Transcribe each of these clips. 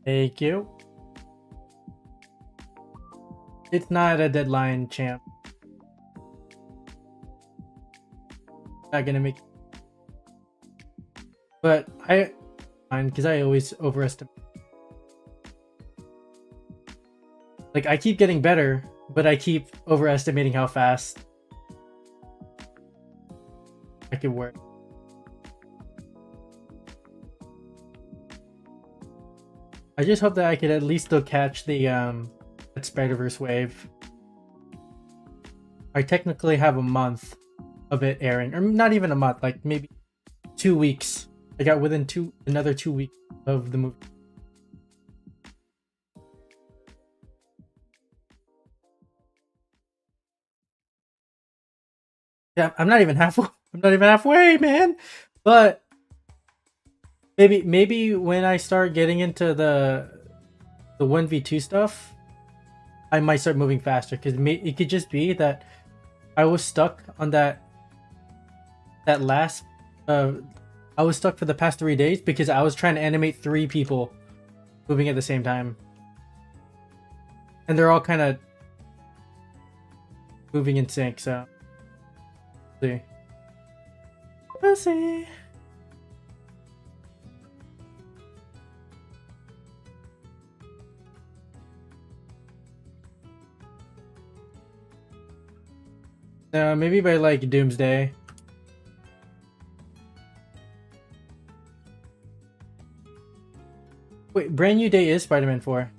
Thank you. It's not a deadline, champ. Not gonna make. But I fine because I always overestimate. Like I keep getting better, but I keep overestimating how fast I could work. I just hope that I could at least still catch the Spider-Verse wave. I technically have a month of it airing, or not even a month, like maybe 2 weeks. I got within another 2 weeks of the movie. Yeah, I'm not even halfway. I'm not even halfway, man. But maybe when I start getting into the 1v2 stuff, I might start moving faster because it could just be that I was stuck on that last. I was stuck for the past 3 days because I was trying to animate 3 people moving at the same time, and they're all kind of moving in sync. So, we'll see. Maybe by like Doomsday. Wait, brand new day is Spider-Man 4.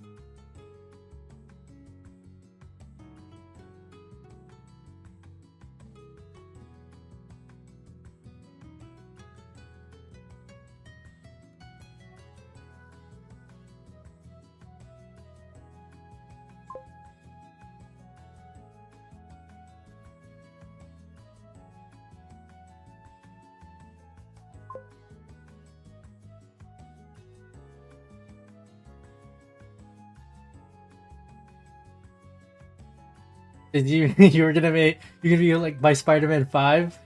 Did you you're gonna be like by Spider-Man 5?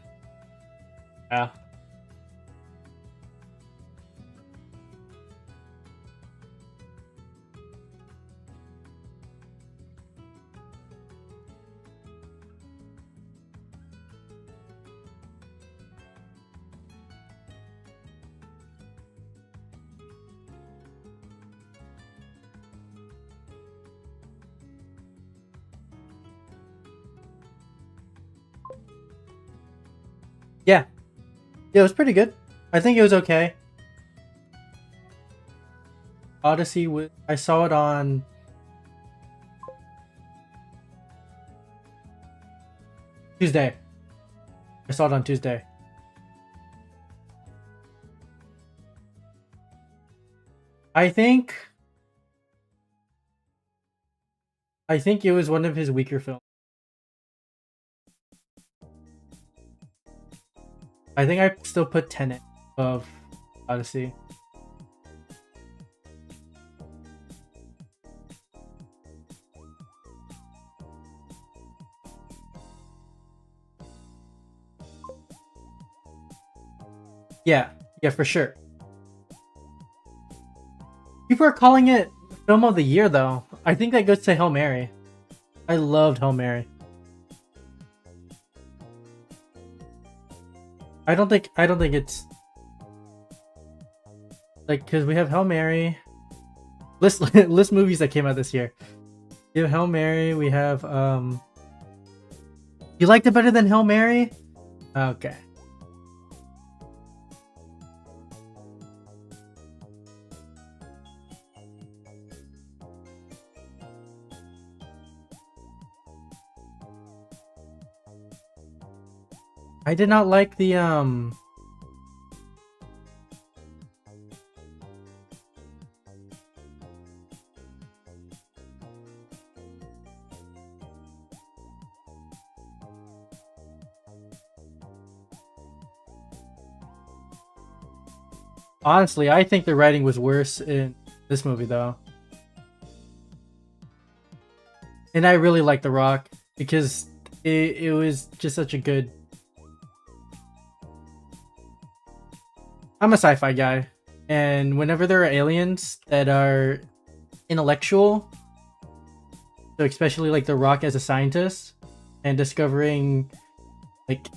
Yeah. Yeah. Yeah, it was pretty good. I think it was okay. Odyssey I saw it on Tuesday. I saw it on Tuesday. I think it was one of his weaker films. I think I still put Tenet of Odyssey. Yeah, for sure. People are calling it film of the year though. I think that goes to Hail Mary. I loved Hail Mary. I don't think it's like because we have Hail Mary. List movies that came out this year. We have Hail Mary. We have You liked it better than Hail Mary? Okay. I did not like the honestly, I think the writing was worse in this movie though. And I really like The Rock because it was just such a good. I'm a sci-fi guy. And whenever there are aliens that are intellectual, so especially like The Rock as a scientist and discovering like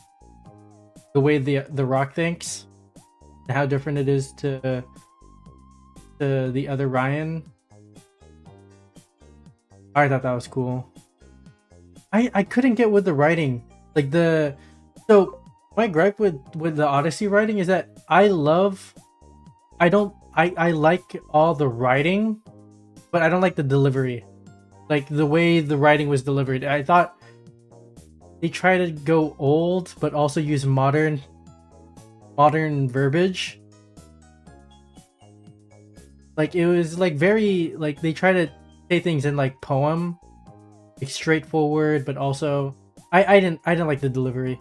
the way the Rock thinks and how different it is to the other Ryan. I thought that was cool. I couldn't get with the writing. Like the so my gripe with the Odyssey writing is that I like all the writing, but I don't like the delivery. Like the way the writing was delivered. I thought they try to go old but also use modern verbiage. Like it was like very like they try to say things in like poem, like straightforward, but also I didn't like the delivery.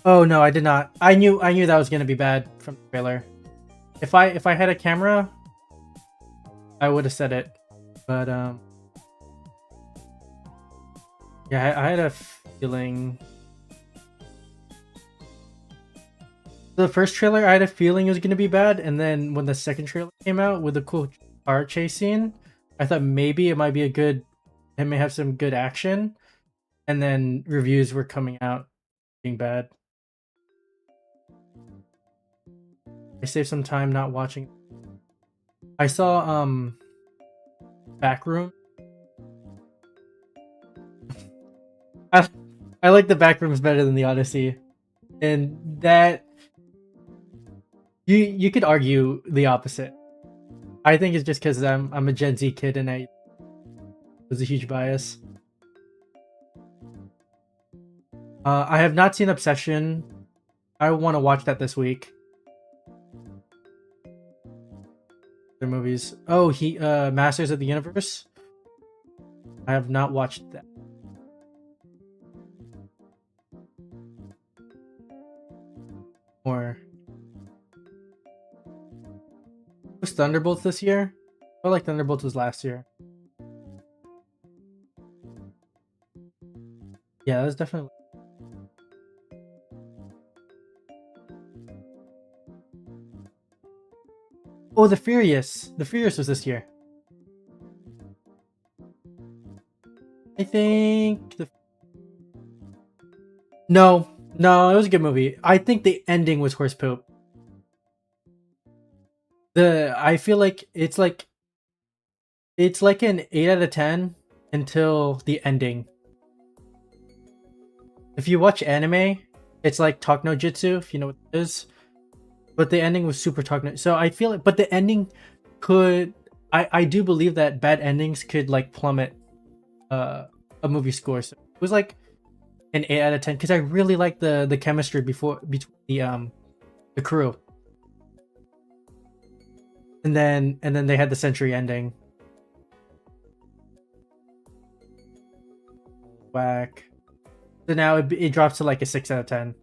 Oh no, I did not. I knew that was gonna be bad from the trailer. If I had a camera, I would have said it. But yeah, I had a feeling. The first trailer, I had a feeling it was gonna be bad, and then when the second trailer came out with the cool car chase scene, I thought maybe it might be a good. It may have some good action, and then reviews were coming out being bad. I saved some time not watching. I saw Backroom. I I like the Backrooms better than the Odyssey, and that you could argue the opposite. I think it's just because I'm a Gen Z kid and I was a huge bias. I have not seen Obsession. I want to watch that this week. Their movies. Oh, he Masters of the Universe. I have not watched that. Or was Thunderbolts this year? I felt like Thunderbolts was last year. Yeah, that was definitely. Oh, the Furious. The Furious was this year. I think the. No, no, it was a good movie. I think the ending was horse poop. I feel like it's like an 8 out of 10 until the ending. If you watch anime, it's like Talk no Jitsu, if you know what it is. But the ending was super Talk no. So I feel like, but the ending could. I do believe that bad endings could like plummet a movie score. So it was like an 8 out of 10 because I really like the chemistry between the crew. And then they had the century ending. Whack. So now it drops to like a 6 out of 10.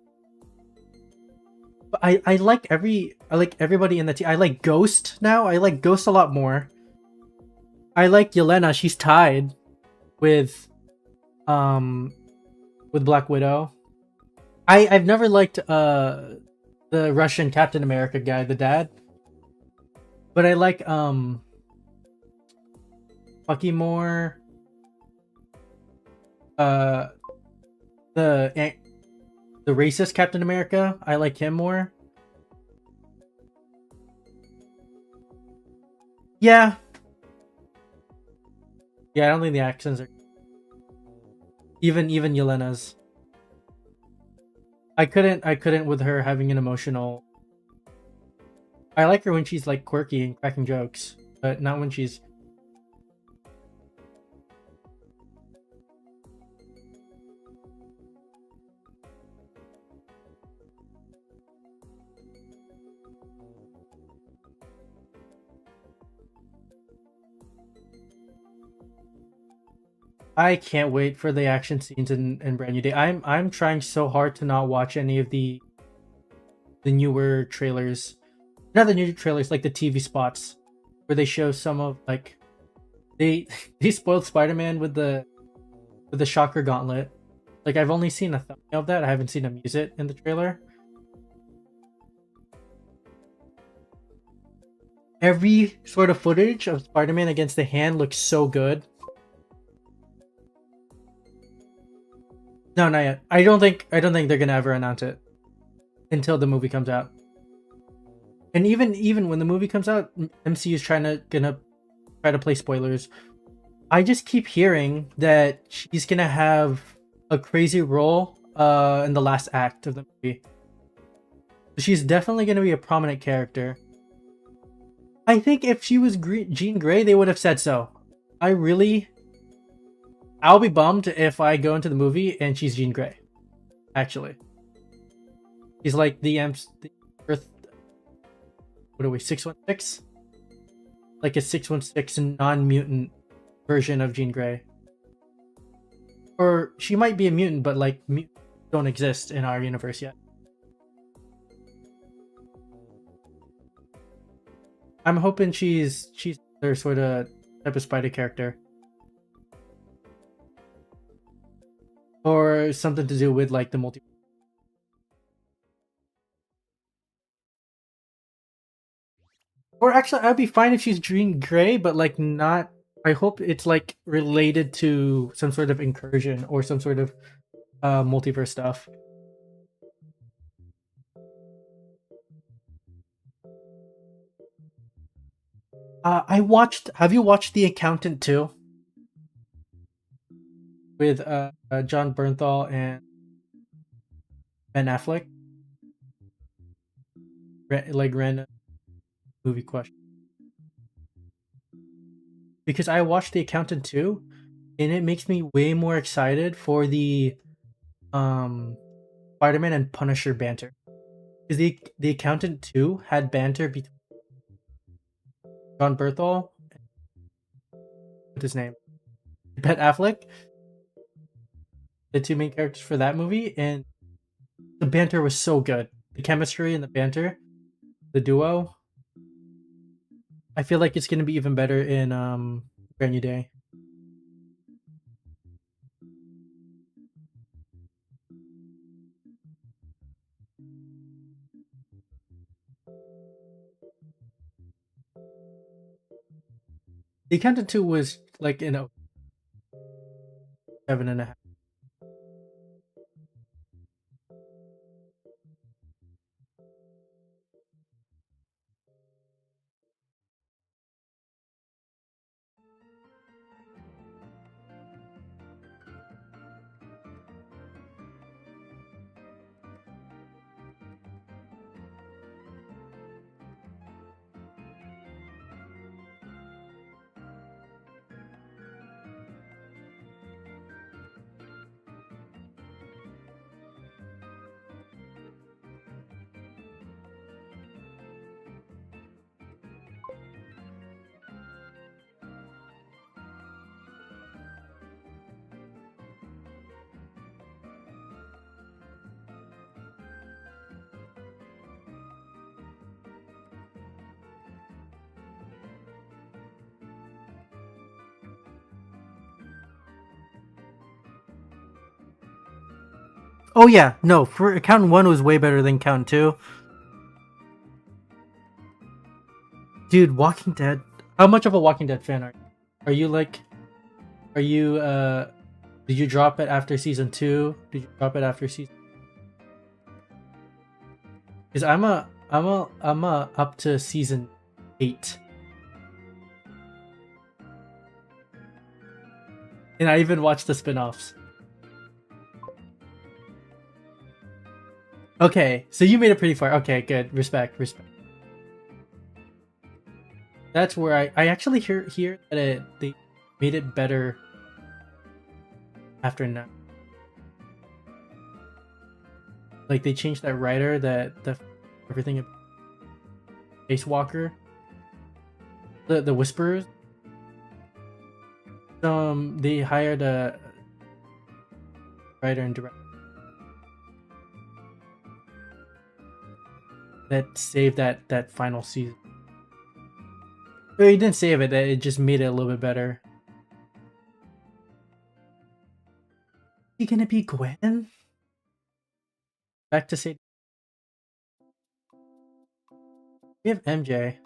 But I like everybody in the team. I like Ghost now. I like Ghost a lot more. I like Yelena. She's tied with um with Black Widow. I've never liked the Russian Captain America guy, the dad. But I like Bucky more. Uh the the racist Captain America, I like him more. Yeah. Yeah, I don't think the accents are even Yelena's. I couldn't with her having an emotional. I like her when she's like quirky and cracking jokes, but not when she's. I can't wait for the action scenes in Brand New Day. I'm trying so hard to not watch any of the newer trailers. Not the new trailers, like the TV spots where they show some of like they they spoiled Spider-Man with the shocker gauntlet. Like I've only seen a thumbnail of that. I haven't seen him use it in the trailer. Every sort of footage of Spider-Man against the Hand looks so good. No, not yet. I don't think they're gonna ever announce it until the movie comes out. And even when the movie comes out, MCU is gonna try to play spoilers. I just keep hearing that she's gonna have a crazy role in the last act of the movie. She's definitely gonna be a prominent character. I think if she was Jean Grey, they would have said so. I'll be bummed if I go into the movie and she's Jean Grey. Actually, she's like the Earth. What are we? 616? Like a 616 non-mutant version of Jean Grey. Or she might be a mutant, but like mutants don't exist in our universe yet. I'm hoping she's their sort of type of spider character. Or something to do with like the multi. Or actually, I'd be fine if she's Jean Grey, but like not. I hope it's like related to some sort of incursion or some sort of multiverse stuff. I watched. Have you watched The Accountant too? With John Bernthal and Ben Affleck. Like random movie question. Because I watched The Accountant too, and it makes me way more excited for the Spider-Man and Punisher banter. Because the Accountant 2 had banter between John Bernthal, what's his name? Ben Affleck, the two main characters for that movie, and the banter was so good. The chemistry and the banter, the duo. I feel like it's gonna be even better in Brand New Day. The Accountant 2 was like in a 7.5. Oh yeah, no, for Accountant 1 was way better than Accountant 2. Dude, Walking Dead. How much of a Walking Dead fan are you? Are you like are you did you drop it after season 2? Did you drop it after season? Cuz I'm a up to season 8. And I even watched the spin-offs. Okay, so you made it pretty far. Okay, good. Respect. That's where I actually hear that they made it better after now. Like they changed that writer that the everything Space Walker, the Whisperers. They hired a writer and director that saved that final season. Well, he didn't save it. That it just made it a little bit better. he gonna be Gwen? Back to say we have MJ.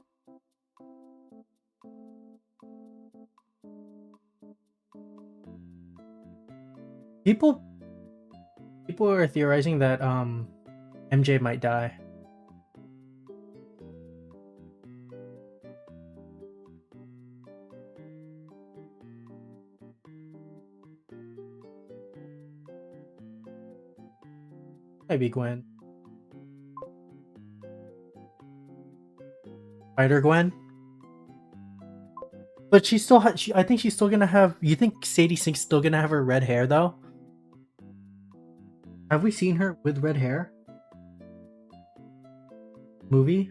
People are theorizing that MJ might die. Maybe Gwen. Spider Gwen. But she still I think she's still gonna have. You think Sadie Sink's still gonna have her red hair though? Have we seen her with red hair? Movie?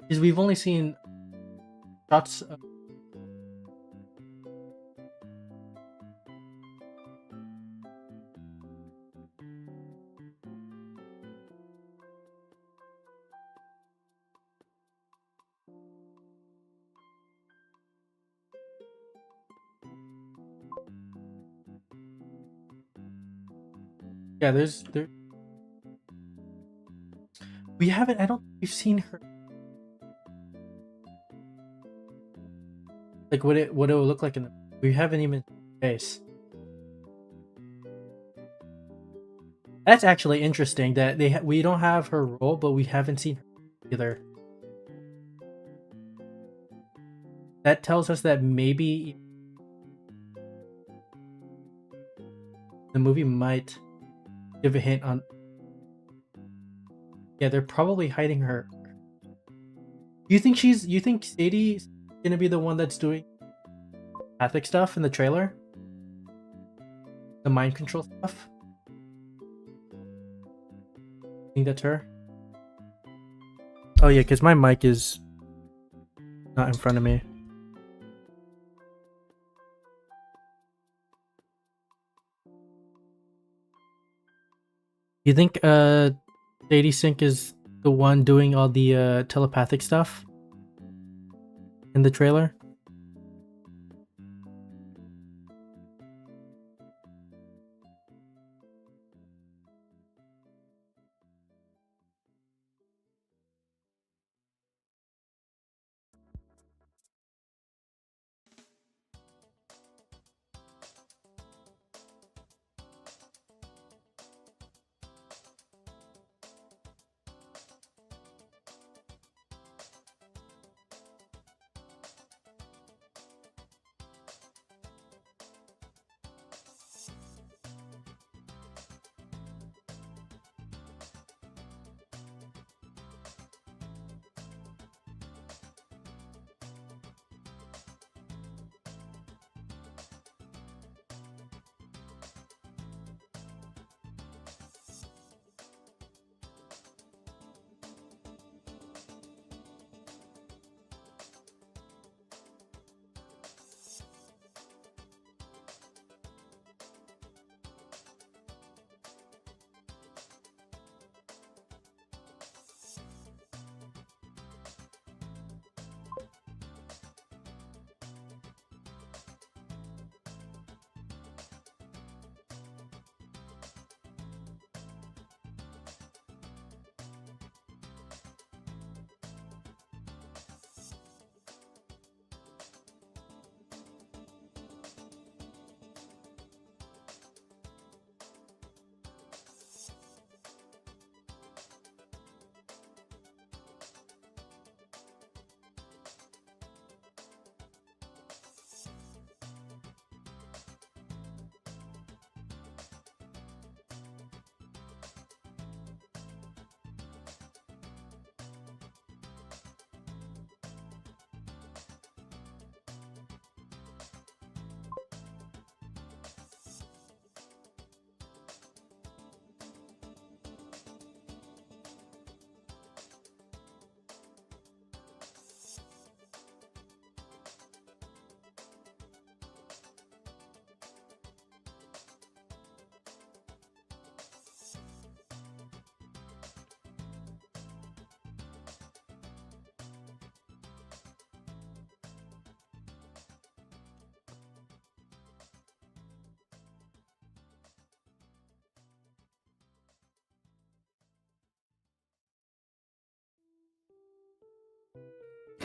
Because we've only seen shots. Yeah, there. We haven't. I don't think we've seen her. Like what it will look like in the. We haven't even face. That's actually interesting that we don't have her role, but we haven't seen her either. That tells us that maybe the movie might give a hint on. Yeah, they're probably hiding her. You think Sadie's gonna be the one that's doing empathic stuff in the trailer? The mind control stuff? Think that's her? Oh yeah, because my mic is not in front of me. You think Sadie Sink is the one doing all the telepathic stuff in the trailer?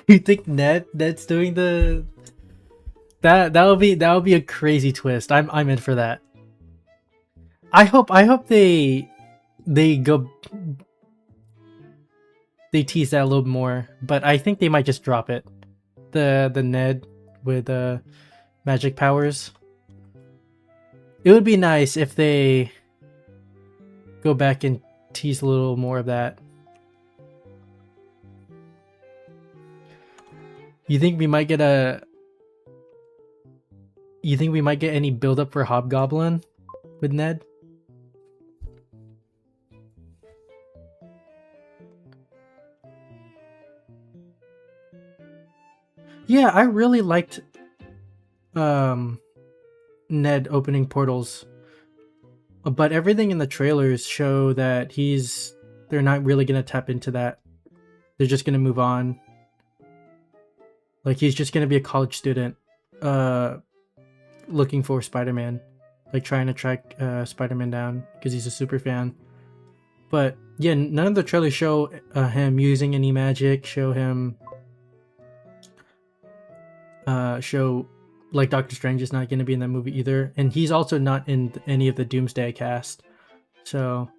You think Ned's doing the that would be a crazy twist. I'm in for that. I hope they go they tease that a little more, but I think they might just drop it. The Ned with magic powers. It would be nice if they go back and tease a little more of that. You think we might get a You think we might get any build up for Hobgoblin with Ned? Yeah, I really liked um Ned opening portals, but everything in the trailers show that they're not really gonna tap into that. They're just gonna move on. Like he's just gonna be a college student, looking for Spider-Man, like trying to track Spider-Man down because he's a super fan. But yeah, none of the trailers show him using any magic. Show like Doctor Strange is not going to be in that movie either, and he's also not in any of the Doomsday cast. So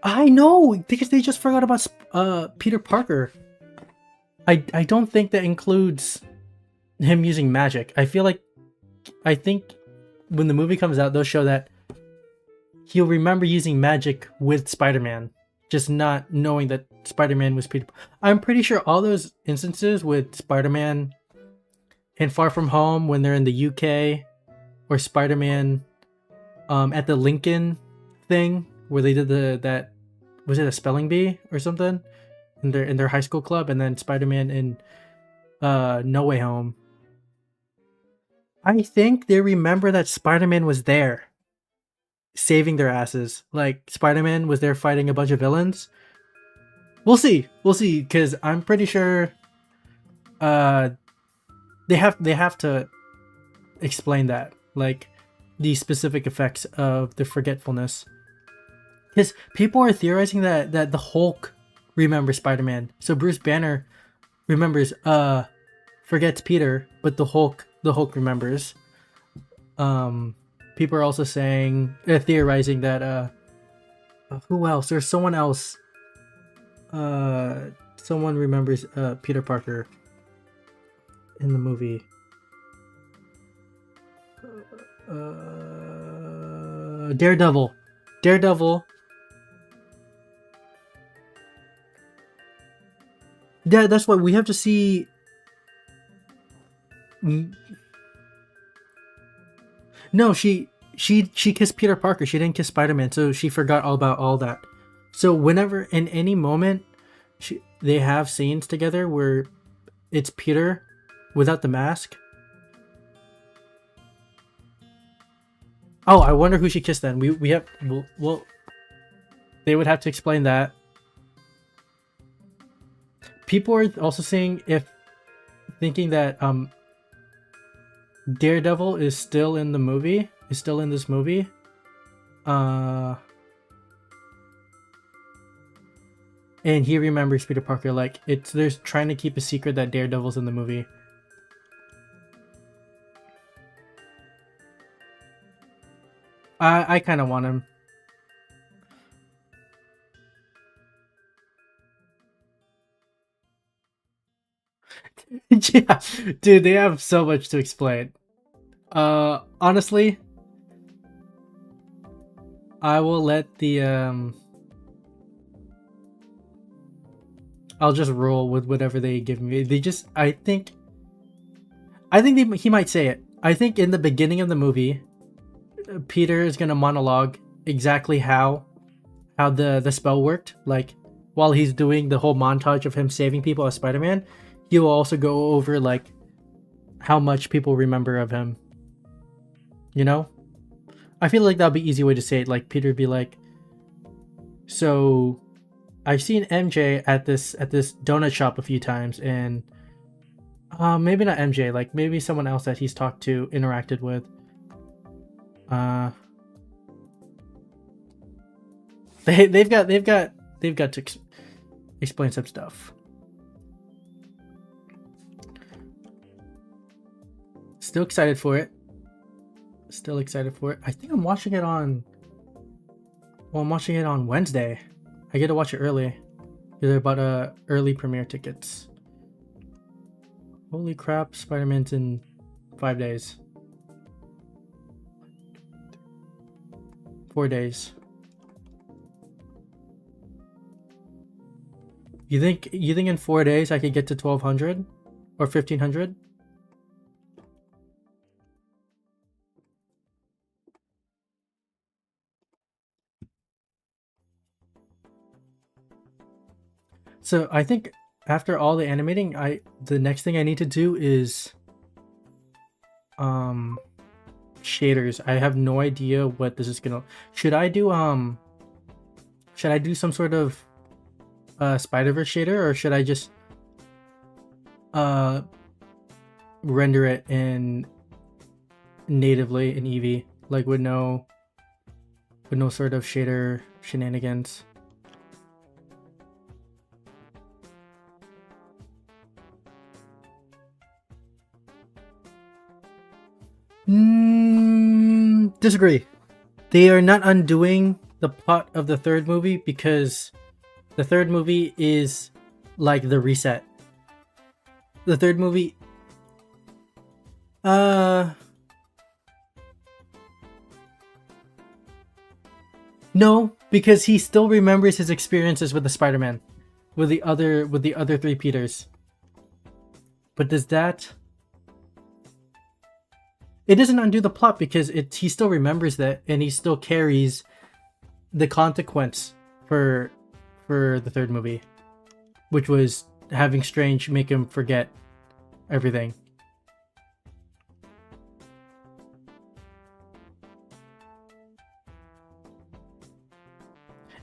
I know because they just forgot about Peter Parker. I don't think that includes him using magic. I think when the movie comes out, they'll show that he'll remember using magic with Spider-Man, just not knowing that Spider-Man was Peter. I'm pretty sure all those instances with Spider-Man in Far From Home when they're in the UK, or Spider-Man at the Lincoln thing where they did that was it a spelling bee or something in their high school club, and then Spider-Man in No Way Home. I think they remember that Spider-Man was there saving their asses. Like Spider-Man was there fighting a bunch of villains. We'll see, because I'm pretty sure they have to explain that, like the specific effects of the forgetfulness. Because people are theorizing that the Hulk remembers Spider-Man, so Bruce Banner remembers forgets Peter, but the Hulk remembers. People are also saying theorizing that who else? There's someone else. Someone remembers Peter Parker in the movie. Daredevil. Yeah, that's what we have to see. No, she kissed Peter Parker. She didn't kiss Spider-Man, so she forgot all about all that. So whenever in any moment they have scenes together where it's Peter without the mask. Oh, I wonder who she kissed then. Well, they would have to explain that. People are also thinking that Daredevil is still in this movie. And he remembers Peter Parker. Like they're trying to keep a secret that Daredevil's in the movie. I kind of want him. Yeah, dude, they have so much to explain. Honestly, I will let the I'll just roll with whatever they give me. I think he might say it. I think in the beginning of the movie, Peter is gonna monologue exactly how the spell worked. Like while he's doing the whole montage of him saving people as Spider-Man, he will also go over like how much people remember of him. You know? I feel like that'd be an easy way to say it. Like Peter would be like, so I've seen MJ at this donut shop a few times, and maybe not MJ, like maybe someone else that he's talked to, interacted with. Uh, they've got to explain some stuff. Still excited for it. Still excited for it. I think I'm watching it on. Well, I'm watching it on Wednesday. I get to watch it early. They're about early premiere tickets. Holy crap! Spider-Man's in 5 days. 4 days. You think in 4 days I could get to 1200 or 1500? So I think after all the animating, the next thing I need to do is shaders. I have no idea what this is gonna. Should I do some sort of Spider-Verse shader, or should I just render it in natively in Eevee, like with no sort of shader shenanigans? Disagree. They are not undoing the plot of the third movie, because the third movie is like the reset. The third movie, no, because he still remembers his experiences with the Spider-Man, with the other three Peters. But does that? It doesn't undo the plot, because he still remembers that, and he still carries the consequence for the third movie, which was having Strange make him forget everything.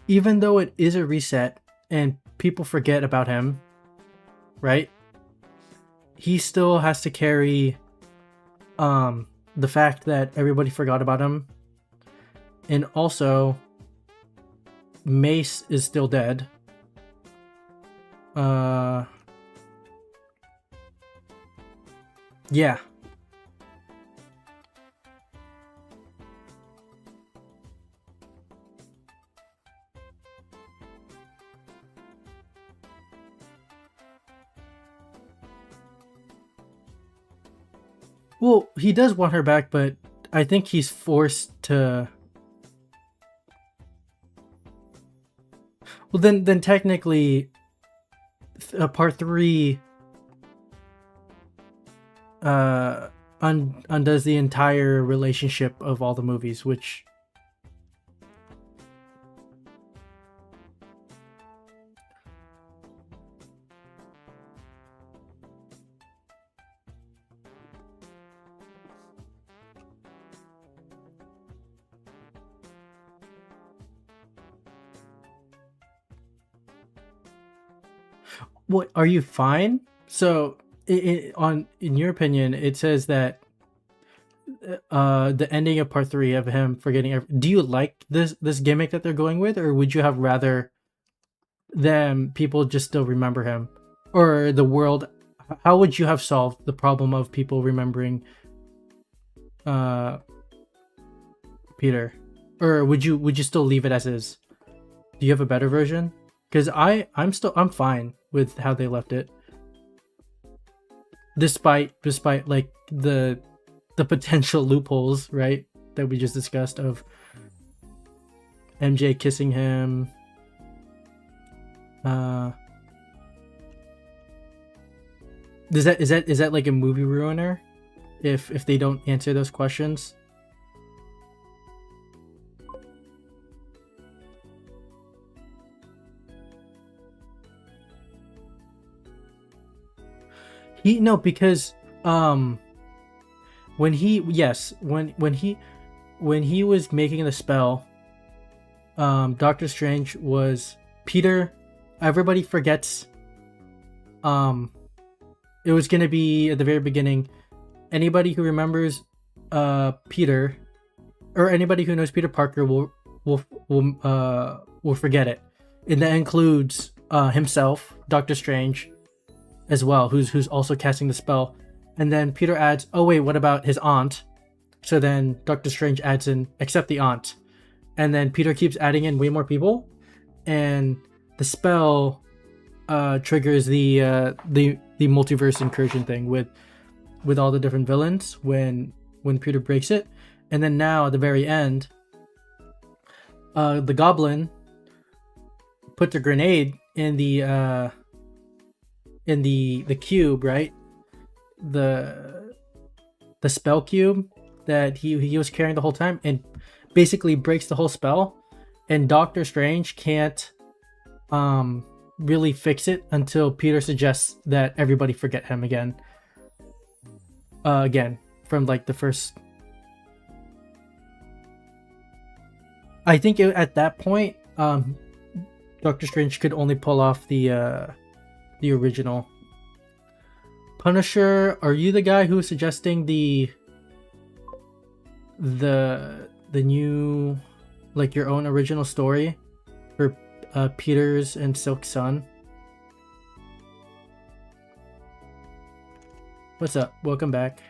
Even though it is a reset and people forget about him, right? He still has to carry the fact that everybody forgot about him, and also Mace is still dead. Yeah. Well, he does want her back, but I think he's forced to. Well, then technically, part 3 undoes the entire relationship of all the movies, which. What, are you fine? So, in your opinion, it says that the ending of part 3 of him forgetting. Do you like this gimmick that they're going with, or would you have rather them people just still remember him, or the world? How would you have solved the problem of people remembering Peter, or would you still leave it as is? Do you have a better version? Because I'm fine with how they left it, despite like the potential loopholes, right, that we just discussed, of MJ kissing him. Is that like a movie ruiner if they don't answer those questions? Because when he was making the spell, Doctor Strange was Peter. Everybody forgets. It was gonna be at the very beginning. Anybody who remembers Peter, or anybody who knows Peter Parker will forget it. And that includes himself, Doctor Strange, as well, who's also casting the spell. And then Peter adds, "Oh wait, what about his aunt?" So then Doctor Strange adds in, "Except the aunt." And then Peter keeps adding in way more people, and the spell triggers the multiverse incursion thing with all the different villains when Peter breaks it. And then now at the very end, the Goblin puts a grenade in the cube, right? The spell cube that he was carrying the whole time, and basically breaks the whole spell. And Doctor Strange can't really fix it until Peter suggests that everybody forget him again. Again, from like the first. I think at that point, Doctor Strange could only pull off the original. Punisher, are you the guy who is suggesting the new, like, your own original story for Peter's and Silk's son? What's up? Welcome back.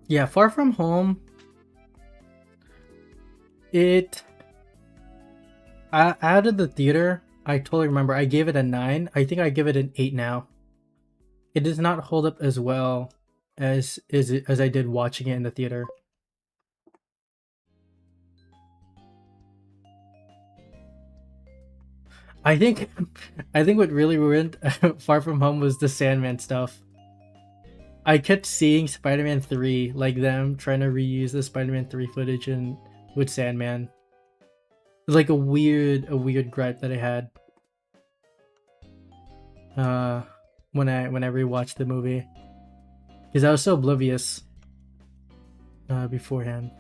Yeah, Far From Home. Out of the theater, I totally remember I gave it a 9. I think I give it an 8 now. It does not hold up as well as I did watching it in the theater. I think what really ruined Far From Home was the Sandman stuff. I kept seeing Spider-Man 3, like them trying to reuse the Spider-Man 3 footage with Sandman. It was like a weird gripe that I had when I rewatched the movie, because I was so oblivious beforehand.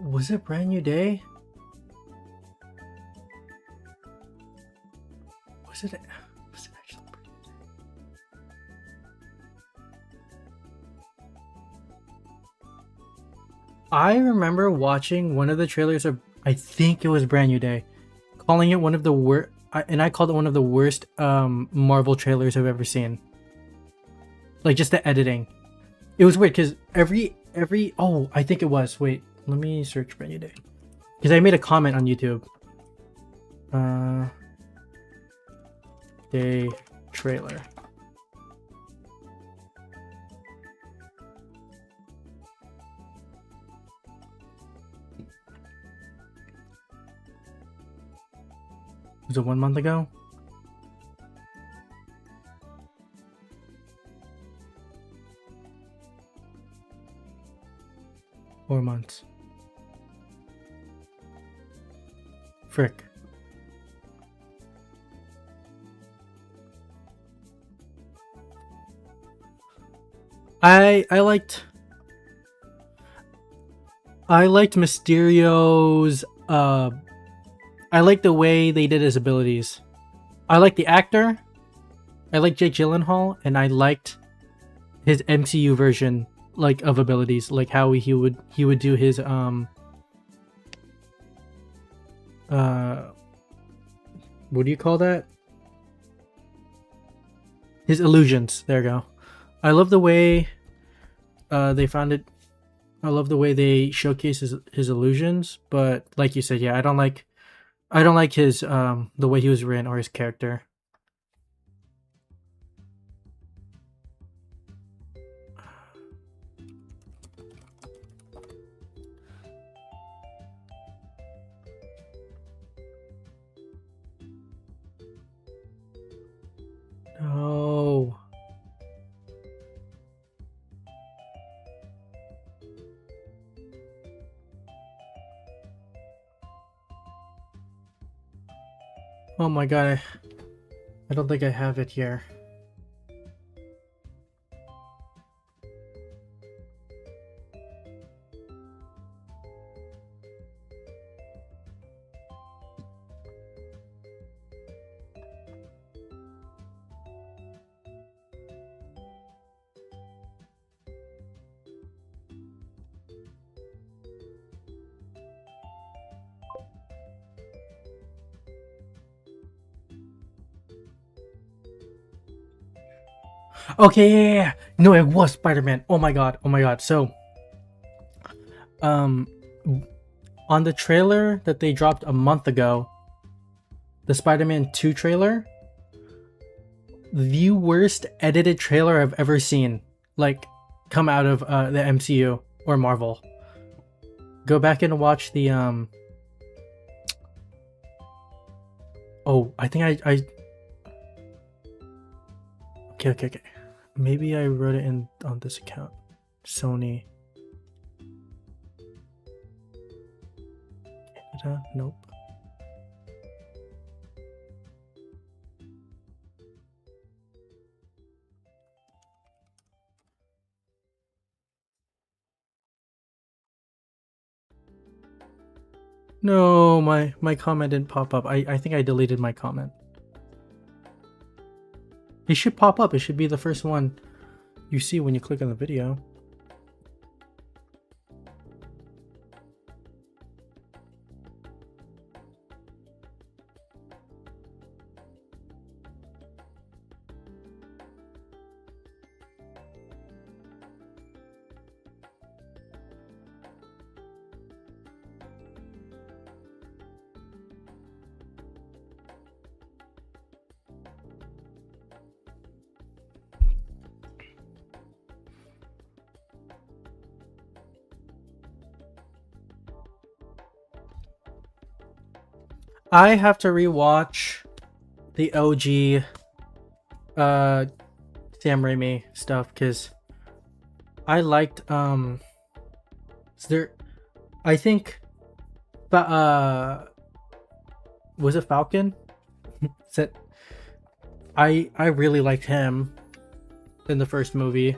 Was it Brand New Day? Was it actually? I remember watching one of the trailers of, I think it was Brand New Day, calling it one of the worst, and I called it one of the worst Marvel trailers I've ever seen. Like, just the editing. It was weird because every oh, I think it was. Wait, let me search Brand New Day, because I made a comment on YouTube. Day trailer. Was it 1 month ago? Four months. Frick. I liked Mysterio's I like the way they did his abilities. I like the actor. I like Jake Gyllenhaal, and I liked his MCU version, like, of abilities, like how he would do his what do you call that? His illusions. There you go. I love the way they found it. I love the way they showcase his illusions, but like you said, yeah, I don't like his the way he was written or his character. No. Oh my god, I don't think I have it here. Okay, yeah. No, it was Spider-Man. Oh my god. So, on the trailer that they dropped a month ago, the Spider-Man 2 trailer, the worst edited trailer I've ever seen, like, come out of the MCU or Marvel. Go back and watch the Oh, I think I Okay. Maybe I wrote it in on this account. Sony. Canada? Nope. No, my comment didn't pop up. I think I deleted my comment. It should pop up. It should be the first one you see when you click on the video. I have to rewatch the OG Sam Raimi stuff because I liked I think was it Falcon? I really liked him in the first movie.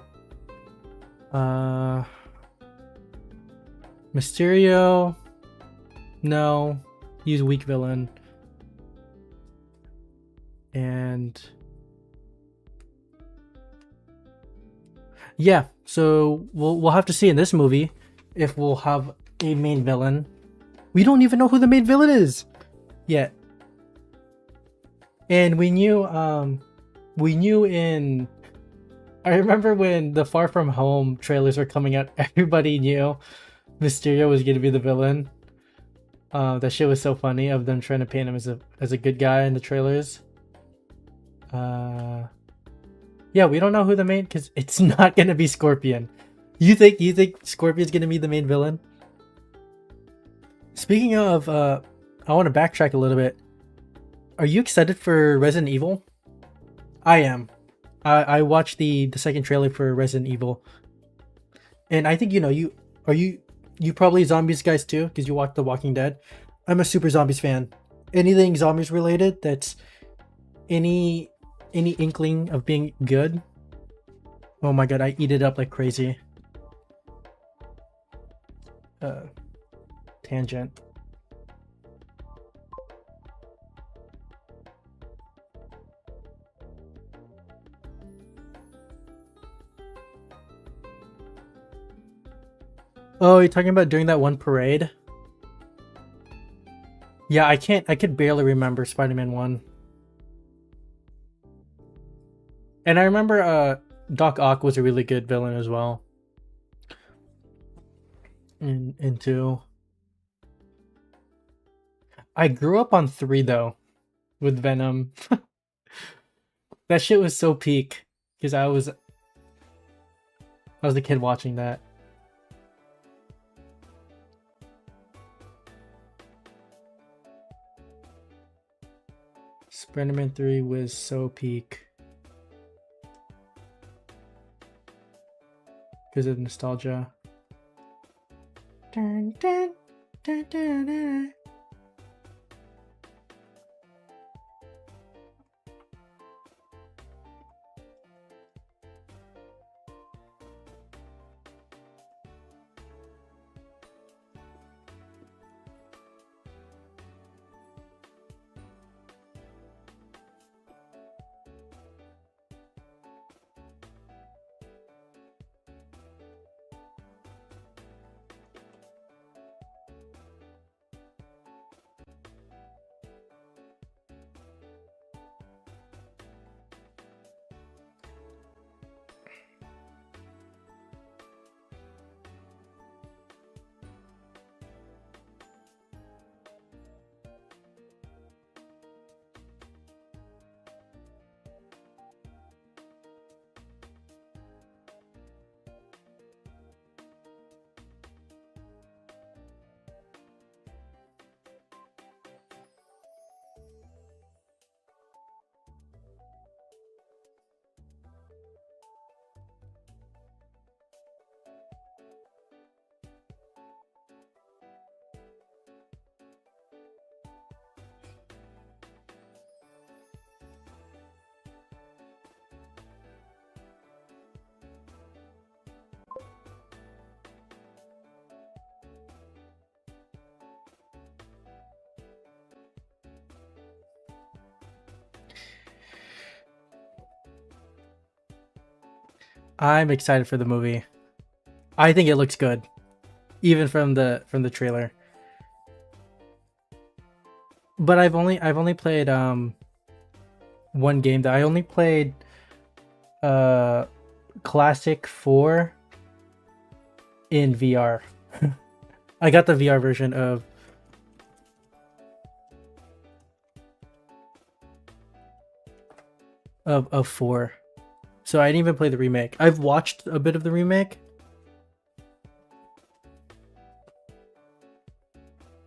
Mysterio, no. He's a weak villain. And yeah, so we'll have to see in this movie if we'll have a main villain. We don't even know who the main villain is yet. And we knew in I remember when the Far From Home trailers were coming out, everybody knew Mysterio was gonna be the villain. That shit was so funny of them trying to paint him as a good guy in the trailers. Yeah, we don't know who the main, because it's not gonna be Scorpion. You think Scorpion's gonna be the main villain? Speaking of, I want to backtrack a little bit. Are you excited for Resident Evil? I am. I watched the second trailer for Resident Evil, and I think you are you probably zombies guys too because you watch The Walking Dead. I'm a super zombies fan. Anything zombies related that's any any inkling of being good. Oh my god, I eat it up like crazy. Uh, Tangent. Oh, you're talking about doing that one parade? Yeah, I can't. I could barely remember Spider-Man 1. And I remember Doc Ock was a really good villain as well. In 2. I grew up on 3 though, with Venom. That shit was so peak because I was a kid watching that. Spider-Man 3 was so peak because of nostalgia. Dun, dun, dun, dun, dun. I'm excited for the movie. I think it looks good, even from the trailer. But I've only played one game that I only played uh Classic 4 in VR. I got the VR version of 4. So I didn't even play the remake. I've watched a bit of the remake,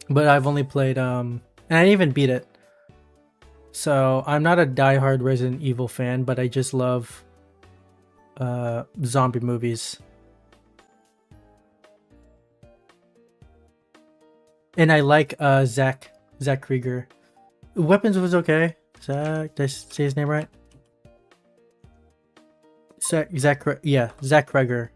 but I've only played and I didn't even beat it. So I'm not a diehard Resident Evil fan, but I just love zombie movies. And I like Zach Krieger. Weapons was okay. Zach, did I say his name right? Zach Krieger.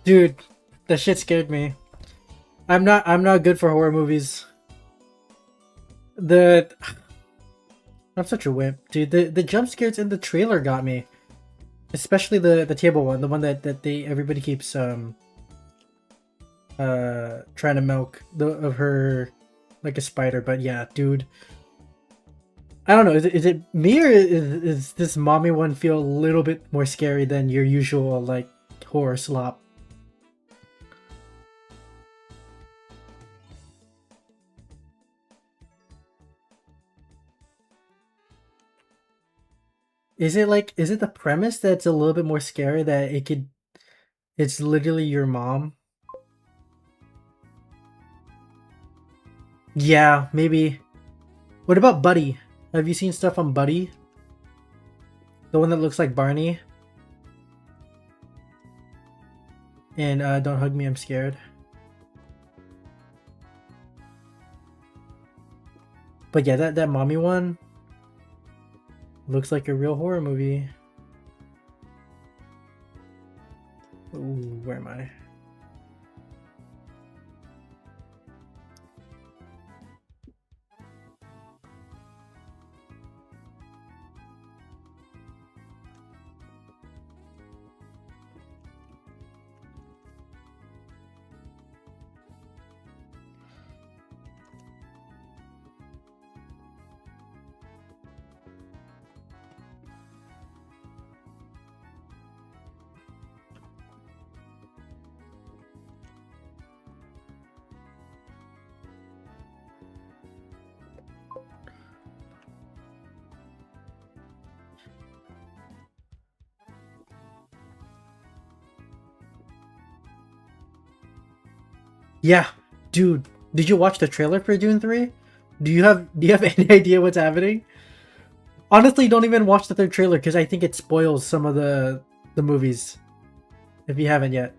Dude, that shit scared me. I'm not good for horror movies. The I'm such a wimp, dude. The jump scares in the trailer got me. Especially the table one, the one that they everybody keeps trying to milk of her like a spider. But yeah, dude. I don't know, is it me, or is this mommy one feel a little bit more scary than your usual like horror slop? Is it the premise that's a little bit more scary, that it's literally your mom? Yeah, maybe. What about Buddy? Have you seen stuff on Buddy? The one that looks like Barney? And Don't Hug Me, I'm Scared. But yeah, that mommy one looks like a real horror movie. Ooh, where am I? Yeah, dude. Did you watch the trailer for Dune 3? Do you have any idea what's happening? Honestly, don't even watch the third trailer, because I think it spoils some of the movies if you haven't yet.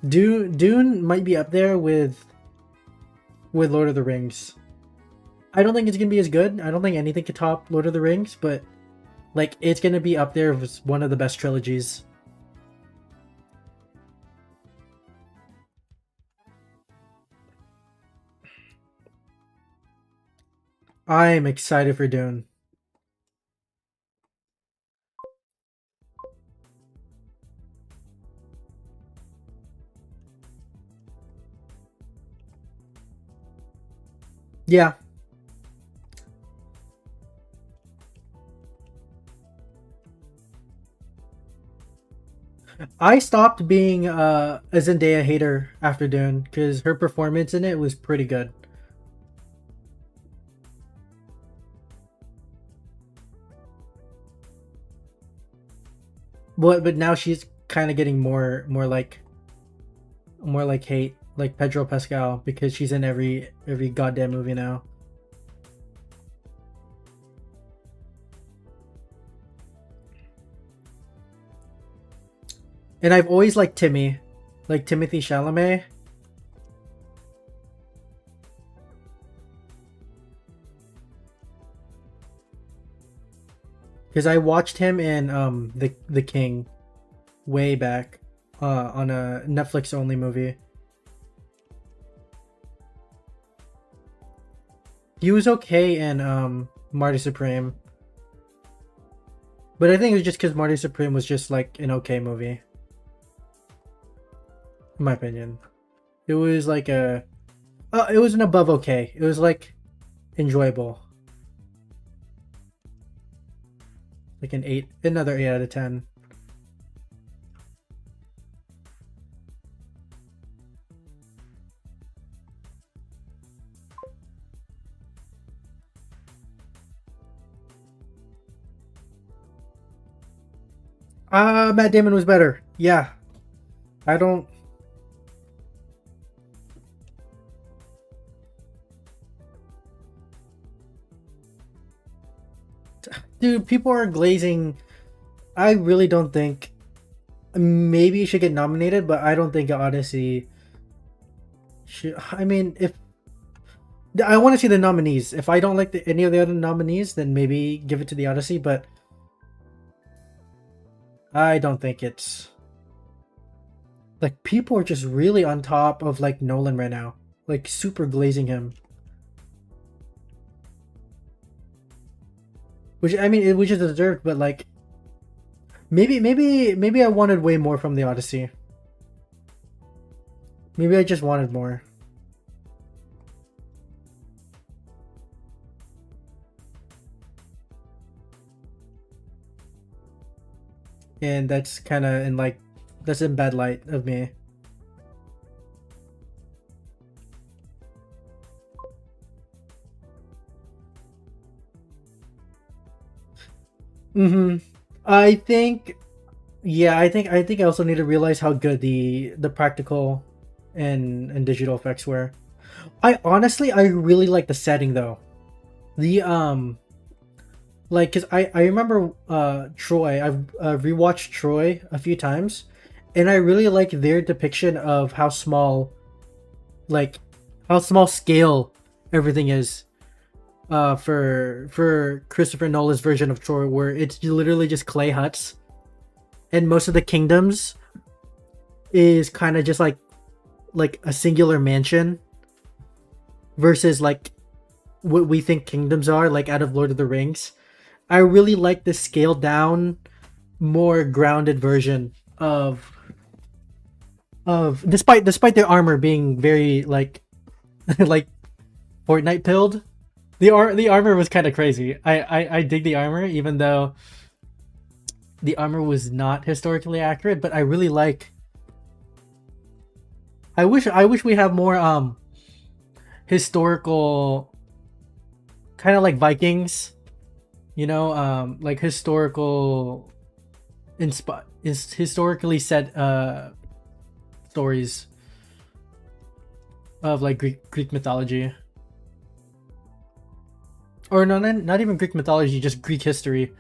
Dune might be up there with Lord of the Rings. I don't think it's gonna be as good. I don't think anything could top Lord of the Rings, but like it's gonna be up there as one of the best trilogies. I'm excited for Dune. Yeah, I stopped being a Zendaya hater after Dune because her performance in it was pretty good. But now she's kind of getting more like hate, like Pedro Pascal, because she's in every goddamn movie now. And I've always liked Timmy, like Timothy Chalamet, because I watched him in the King way back on a Netflix only movie. He was okay in Marty Supreme, but I think it was just because Marty Supreme was just like an okay movie, in my opinion. It was like it was an above okay. It was like enjoyable, like an eight, another 8 out of 10. Matt Damon was better. Yeah, I don't. Dude, people are glazing. I really don't think. Maybe it should get nominated, but I don't think Odyssey should. I mean, if I want to see the nominees, if I don't like any of the other nominees, then maybe give it to the Odyssey. But I don't think it's. Like people are just really on top of like Nolan right now, like super glazing him. Which I mean, which is deserved, but like maybe I wanted way more from the Odyssey. Maybe I just wanted more. And that's kind of in like that's in bad light of me. Mm-hmm. I think, yeah, I think I also need to realize how good the practical and digital effects were. I really like the setting though. The like because I remember Troy. I've rewatched Troy a few times, and I really like their depiction of how small, like how small scale everything is. For Christopher Nolan's version of Troy, where it's literally just clay huts, and most of the kingdoms is kind of just like a singular mansion versus like what we think kingdoms are, like out of Lord of the Rings. I really like the scaled down, more grounded version of despite their armor being very like like Fortnite pilled. The armor was kind of crazy. I dig the armor even though the armor was not historically accurate, but I really like. I wish we have more historical, kind of like Vikings, like historical is historically set stories of like Greek mythology, or no, not even Greek mythology, just Greek history.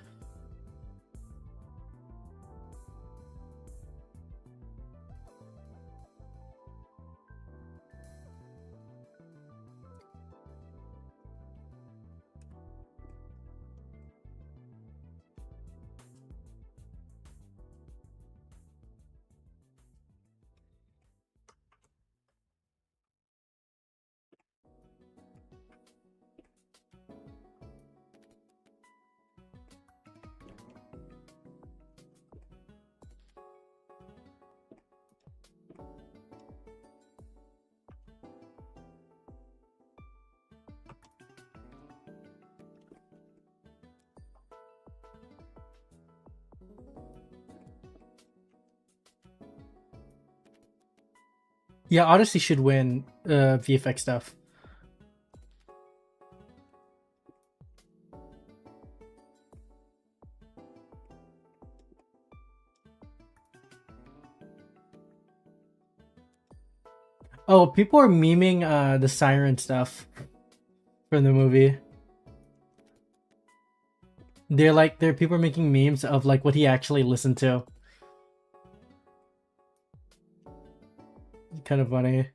Yeah, Odyssey should win VFX stuff. Oh, people are memeing the siren stuff from the movie. There are people making memes of like what he actually listened to. Kind of funny.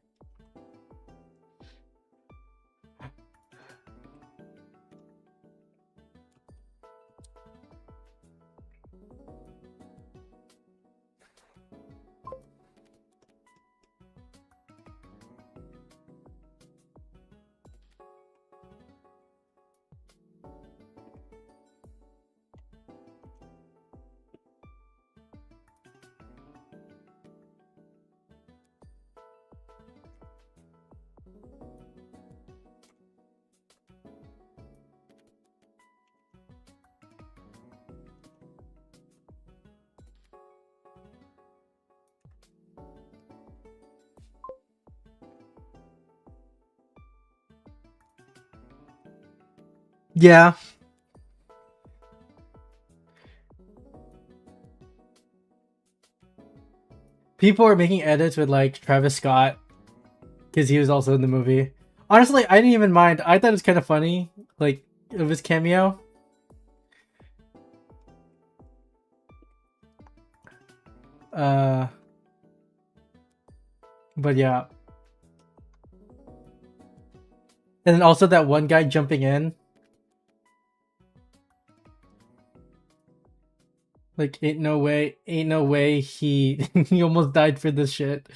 Yeah, people are making edits with like Travis Scott because he was also in the movie. Honestly, I didn't even mind. I thought it was kind of funny, like of his cameo. Uh, but yeah, and then also that one guy jumping in, Like, ain't no way he he almost died for this shit.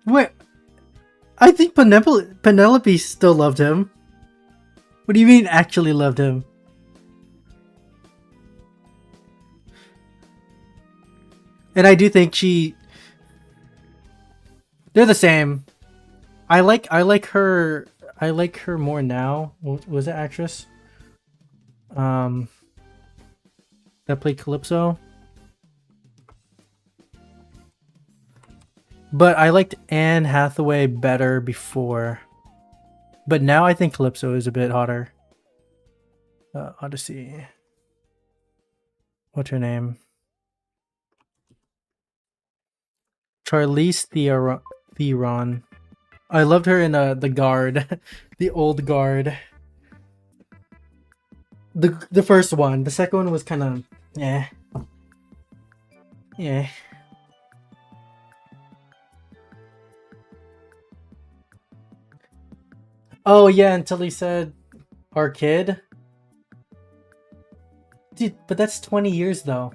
Wait, I think Penelope still loved him. What do you mean actually loved him? And I do think they're the same. I like her more now. What was that actress? That played Calypso. But I liked Anne Hathaway better before. But now I think Calypso is a bit hotter. Odyssey. What's her name? Charlize Theron. I loved her in The Guard. The old Guard. The first one. The second one was kind of... yeah. Yeah. Oh yeah, until he said... our kid? Dude, but that's 20 years though.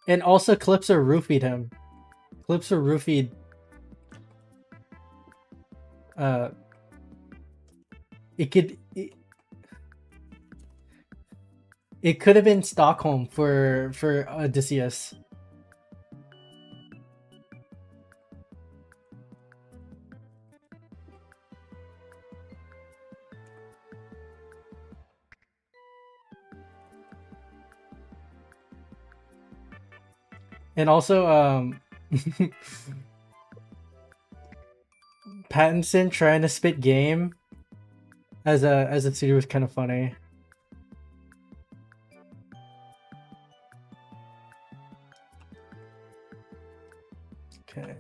And also Calypso roofied him. Calypso roofied... It could have been Stockholm for Odysseus. And also Pattinson trying to spit game as a studio was kind of funny. Okay.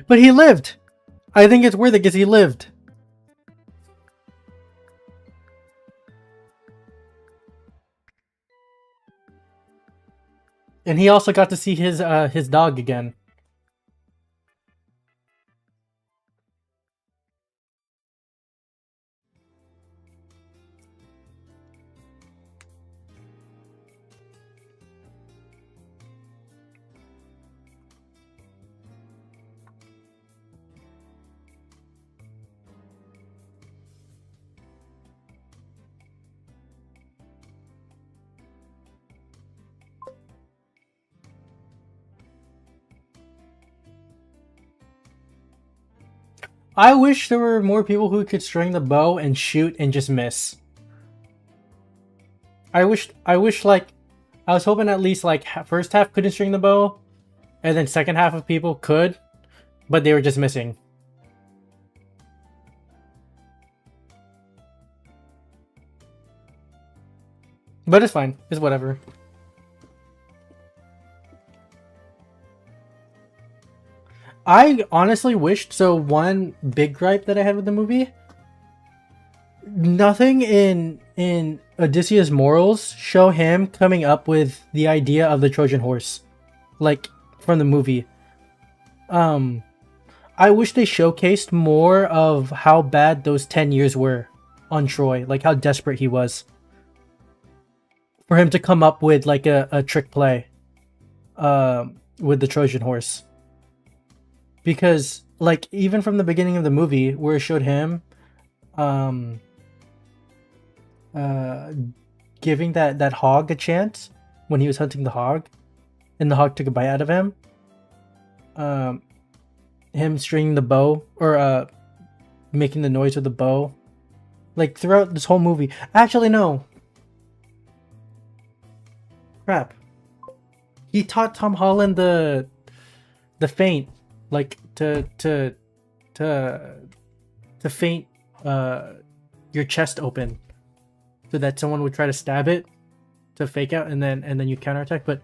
But he lived. I think it's worth it because he lived. And he also got to see his dog again. I wish there were more people who could string the bow and shoot and just miss. I wish like I was hoping at least like first half couldn't string the bow, and then second half of people could, but they were just missing. But it's fine. It's whatever. I honestly wished, so one big gripe that I had with the movie, nothing in Odysseus' morals show him coming up with the idea of the Trojan horse, like from the movie. I wish they showcased more of how bad those 10 years were on Troy, like how desperate he was for him to come up with like a trick play with the Trojan horse. Because like even from the beginning of the movie where it showed him um uh giving that hog a chance when he was hunting the hog and the hog took a bite out of him, um him stringing the bow or making the noise with the bow, like throughout this whole movie. Actually, no, crap, he taught Tom Holland the feint, like to feint your chest open so that someone would try to stab it to fake out, and then you counterattack. But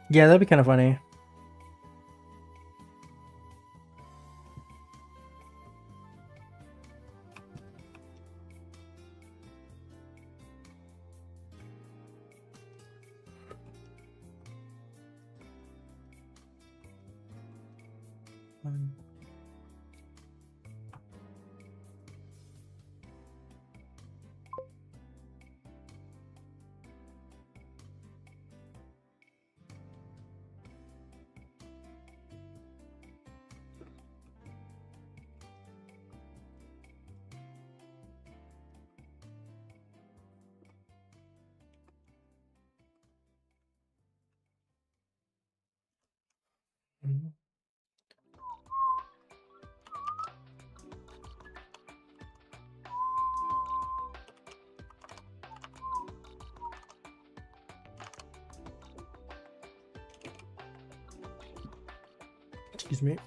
yeah, that'd be kind of funny. Excuse me.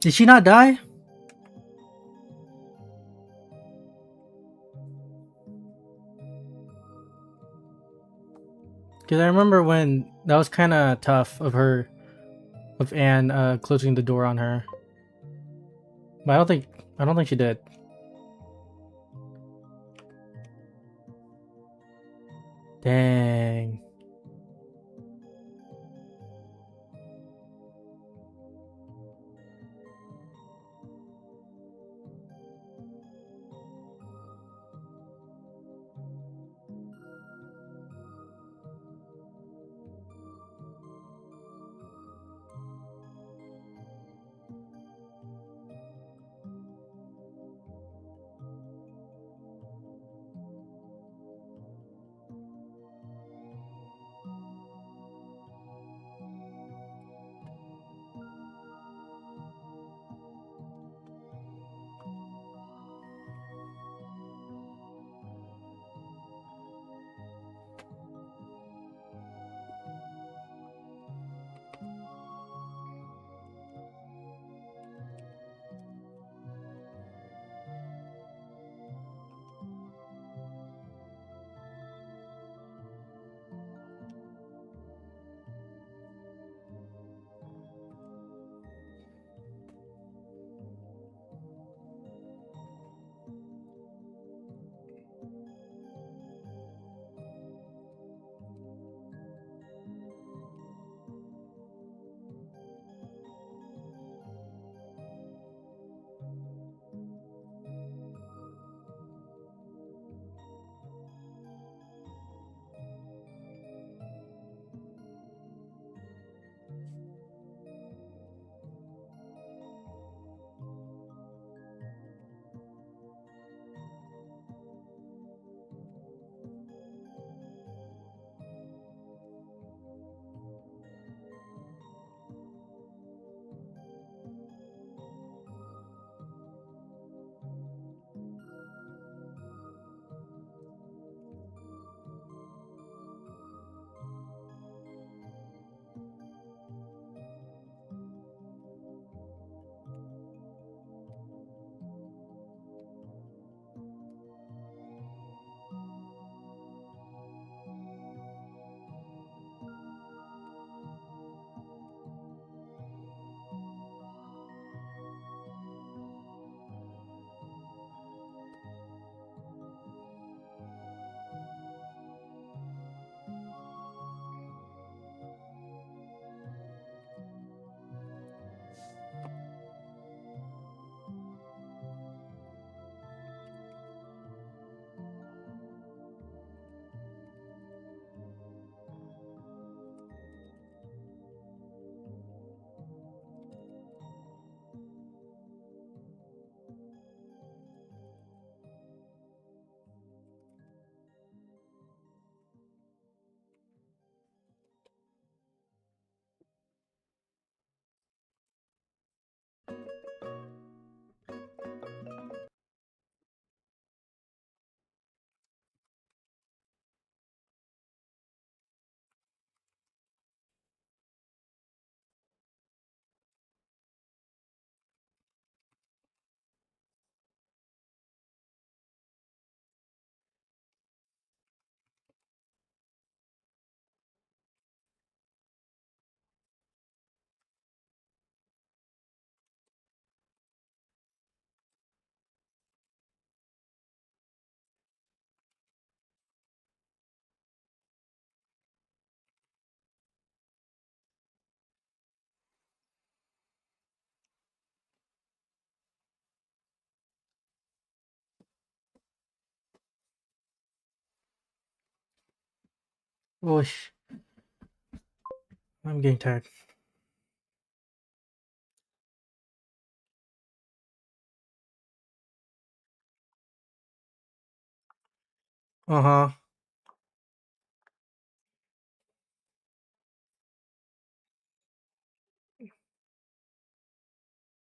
Did she not die? Because I remember when that was kind of tough of her, of Anne closing the door on her. But I don't think she did. Dang. Whoosh. I'm getting tired. Uh huh.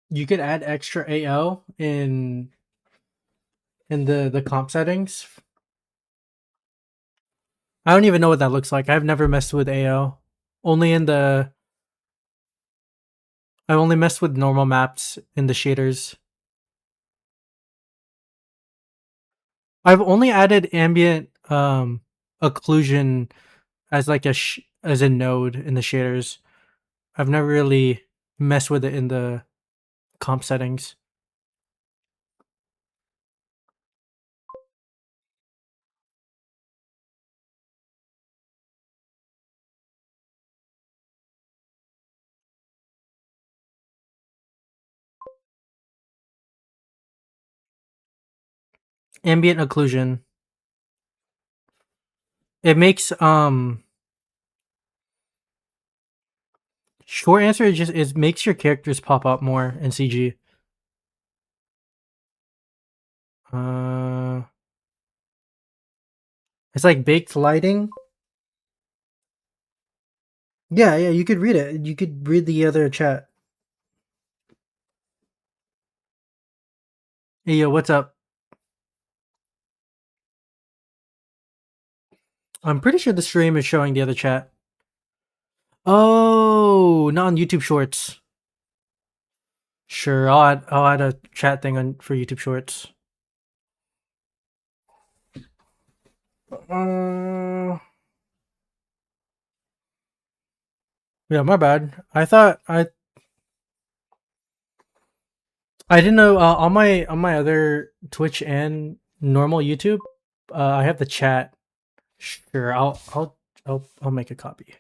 You could add extra AO in the comp settings. I don't even know what that looks like. I've never messed with AO. Only in the I only messed with normal maps in the shaders. I've only added ambient occlusion as like as a node in the shaders. I've never really messed with it in the comp settings. Ambient occlusion. It makes short answer is just it makes your characters pop up more in CG. Uh it's like baked lighting. Yeah, yeah, you could read it. You could read the other chat. Hey yo, what's up? I'm pretty sure the stream is showing the other chat. Oh, not on YouTube Shorts. Sure, I'll add a chat thing on for YouTube Shorts. Uh, yeah, my bad. I didn't know on my other Twitch and normal YouTube, I have the chat. Sure, I'll make a copy.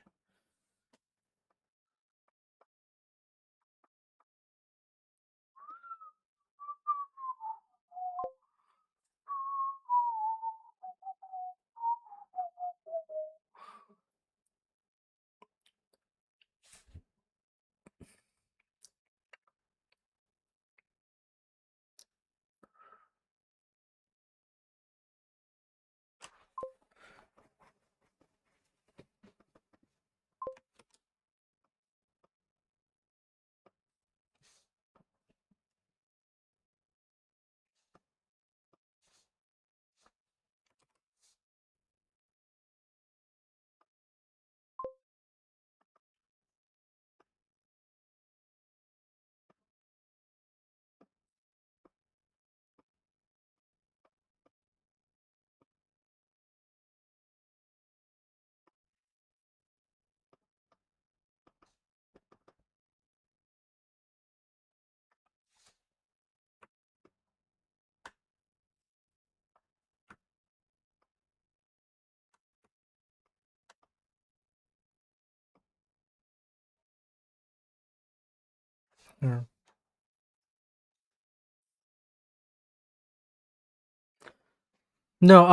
Yeah. No,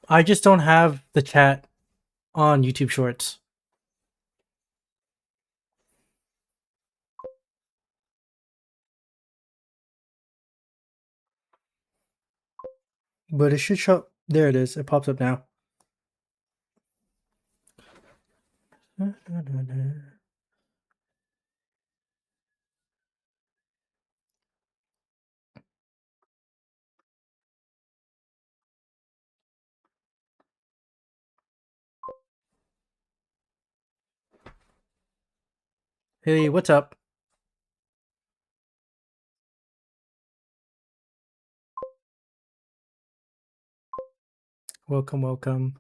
I just don't have the chat on YouTube Shorts. But it should show. There it is. It pops up now. Hey, what's up? Welcome, welcome.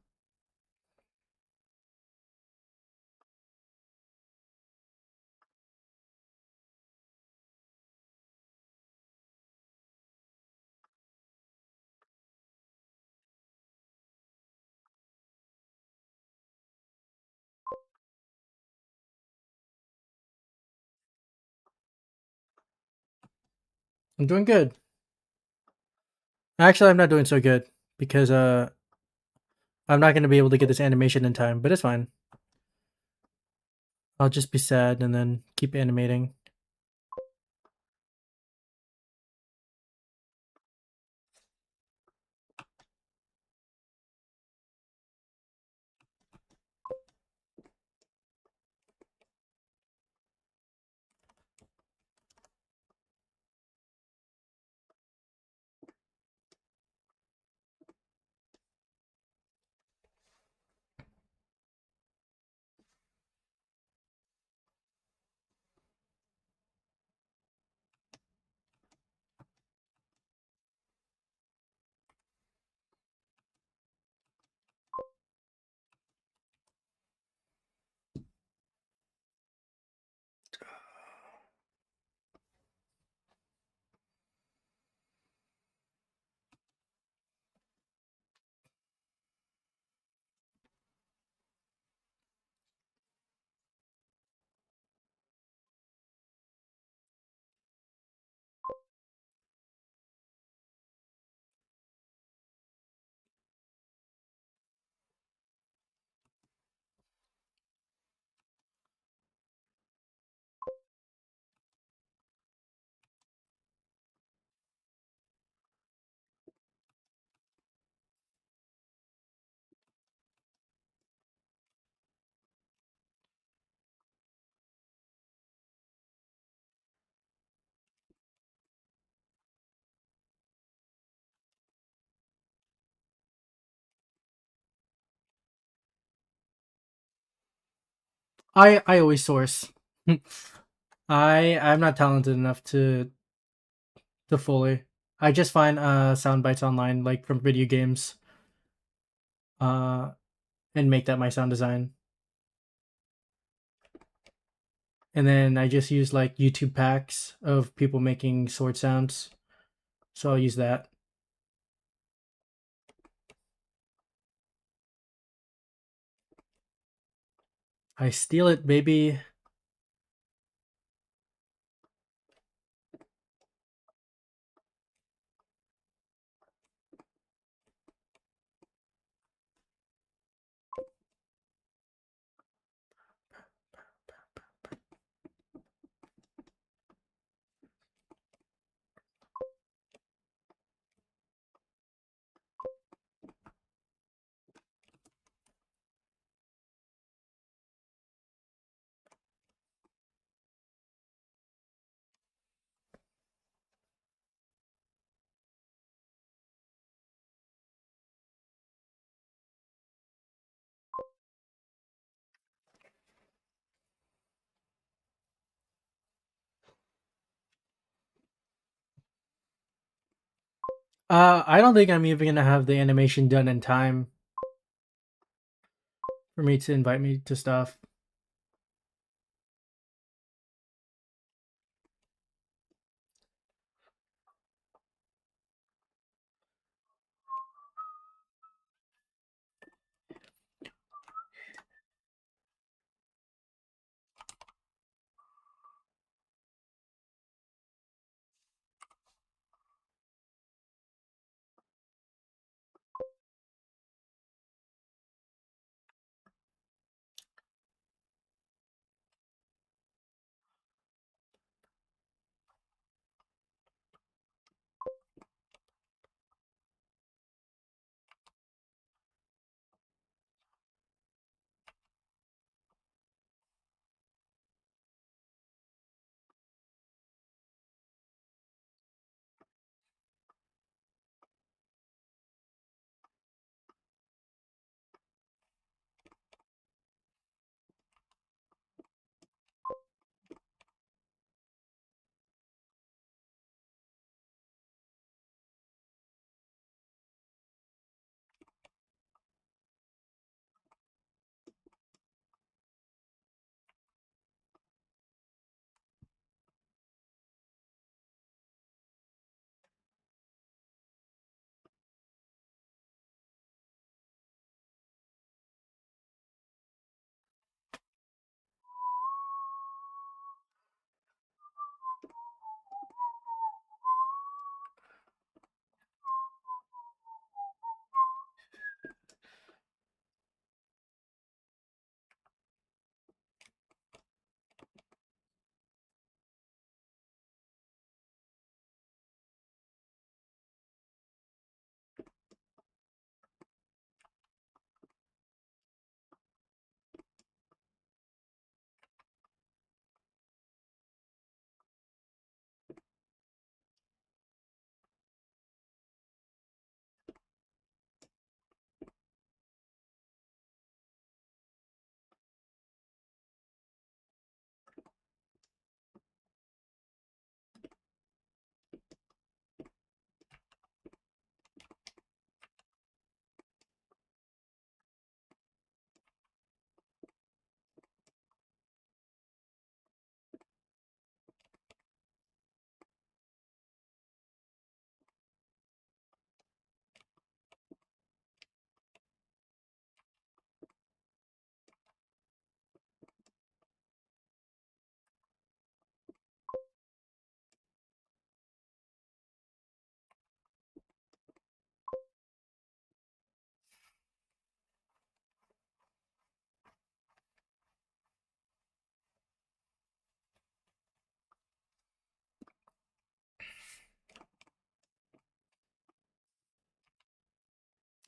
I'm doing good. Actually, I'm not doing so good because I'm not going to be able to get this animation in time, but it's fine. I'll just be sad and then keep animating. I always source. I'm not talented enough to fully. I just find sound bites online, like from video games, uh, and make that my sound design. And then I just use like YouTube packs of people making sword sounds, so I'll use that. I steal it, baby. I don't think I'm even gonna have the animation done in time for me to invite me to stuff.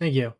Thank you.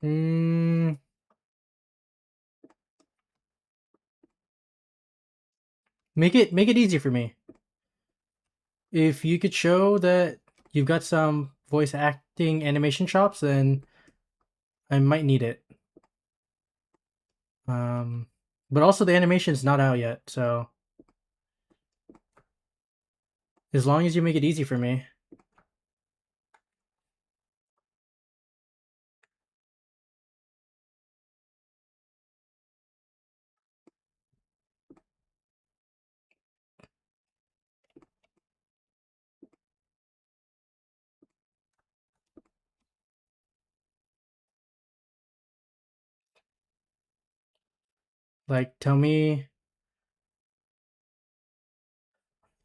Mm, make it easy for me. If you could show that you've got some voice acting animation chops, then I might need it. Um, but also the animation's not out yet, so as long as you make it easy for me. Like tell me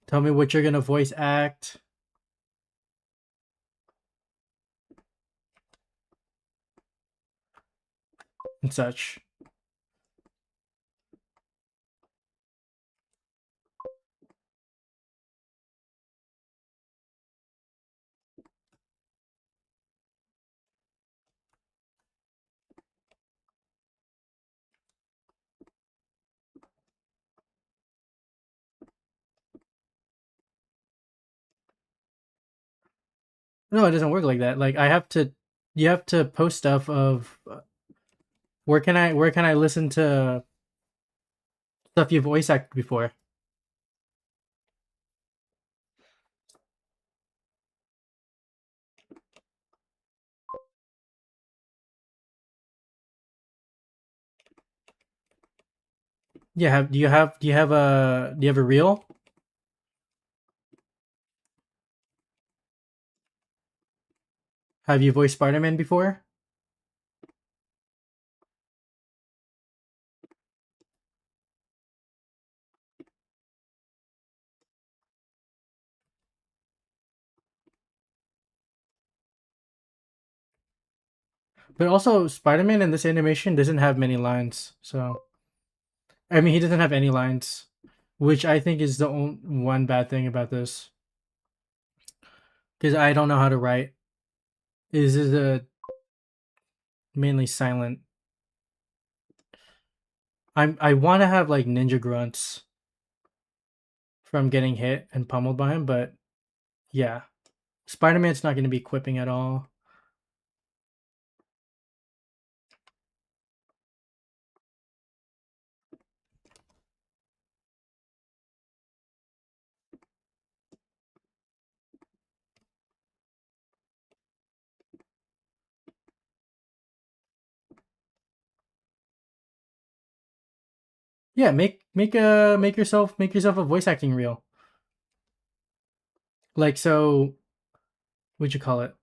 what you're gonna voice act and such. No, it doesn't work like that. Like you have to post stuff of where can I listen to stuff you've voice acted before. Yeah, do you have a reel? Have you voiced Spider-Man before? But also Spider-Man in this animation doesn't have many lines. So I mean he doesn't have any lines, which I think is the one bad thing about this because I don't know how to write. Is a mainly silent. I want to have like ninja grunts from getting hit and pummeled by him, but yeah, Spider-Man's not going to be quipping at all. Yeah, make yourself a voice acting reel. Like so, what'd you call it?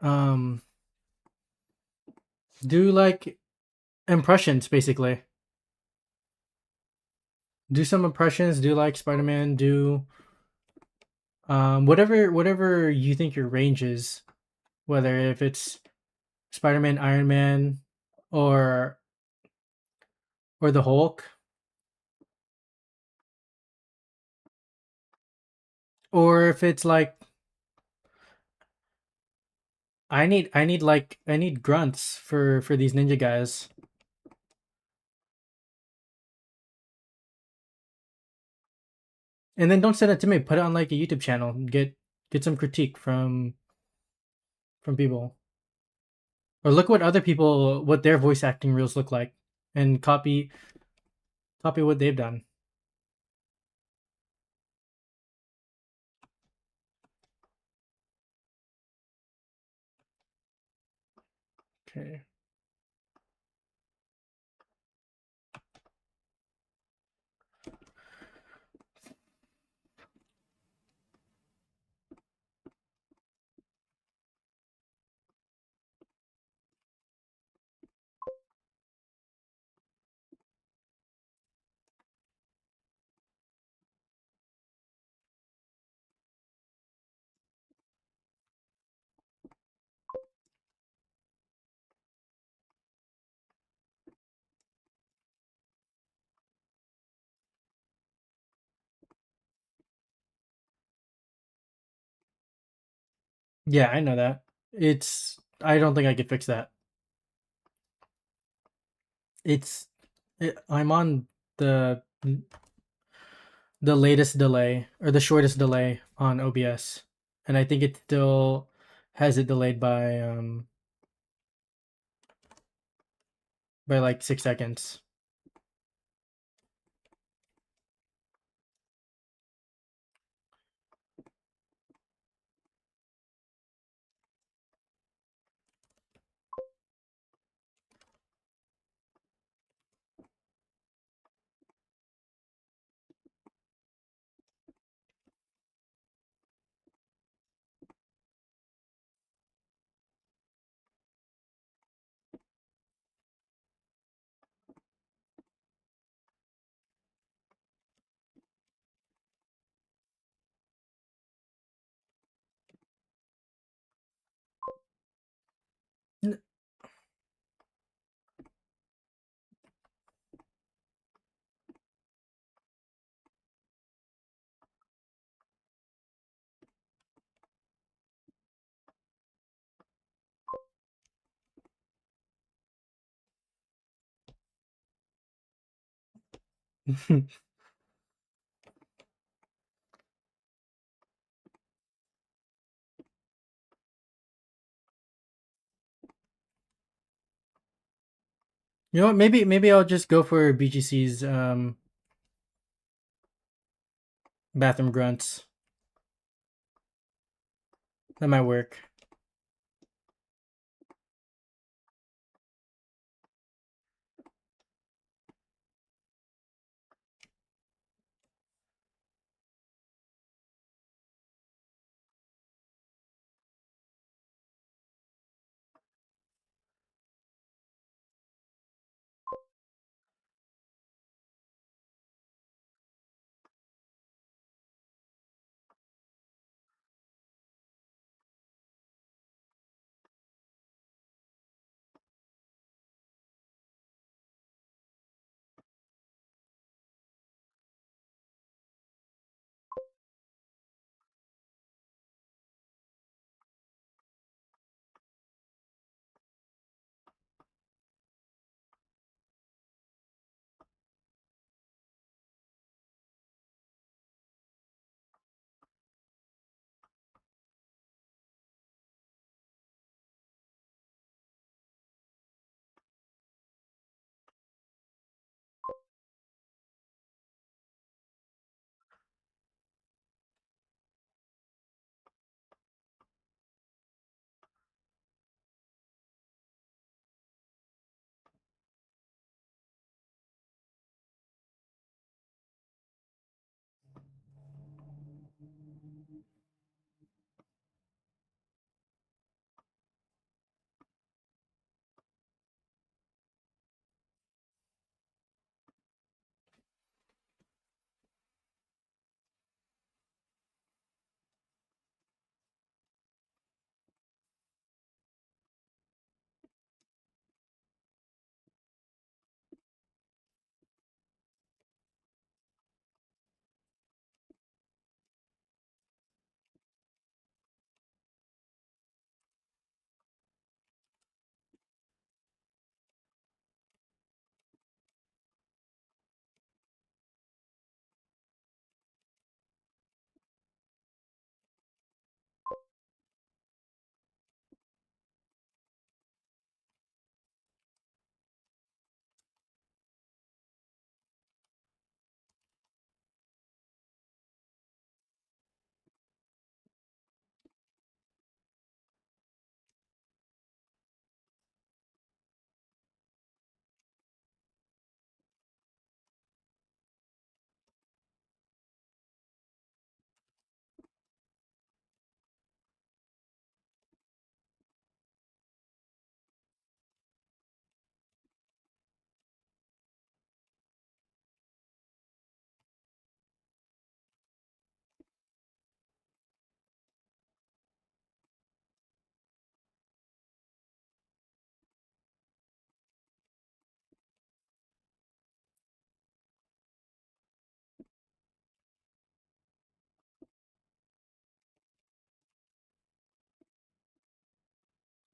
Um, do like impressions basically. Do some impressions. Do like Spider-Man. Do whatever you think your range is. Whether if it's Spider-Man, Iron Man, or the Hulk, or if it's like I need grunts for these ninja guys. And then don't send it to me. Put it on like a YouTube channel. Get some critique from people. Or look what other people what their voice acting reels look like and copy what they've done. Okay. Yeah, I know that. It's I don't think I could fix that. It's I'm on the the latest delay or the shortest delay on OBS, and I think it still has it delayed by like 6 seconds. You know what? Maybe I'll just go for BGC's bathroom grunts. That might work.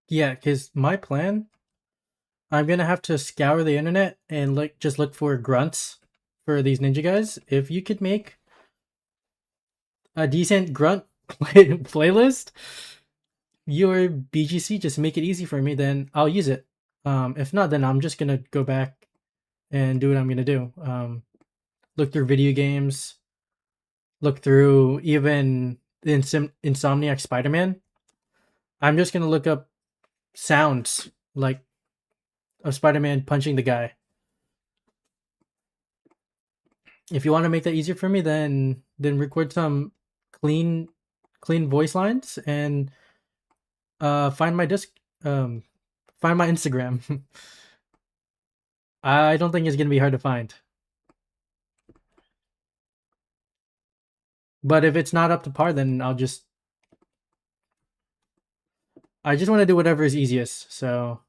Yeah, because my plan I'm gonna have to scour the internet and just look for grunts for these ninja guys. If you could make a decent grunt playlist, your BGC, just make it easy for me, then I'll use it. If not, then I'm just gonna go back and do what I'm gonna do. Look through video games, look through even the Insomniac Spider-Man. I'm just gonna look up sounds like of Spider-Man punching the guy. If you want to make that easier for me, then record some clean clean voice lines and find my disc find my Instagram. I don't think it's gonna be hard to find. But if it's not up to par, then I just want to do whatever is easiest. So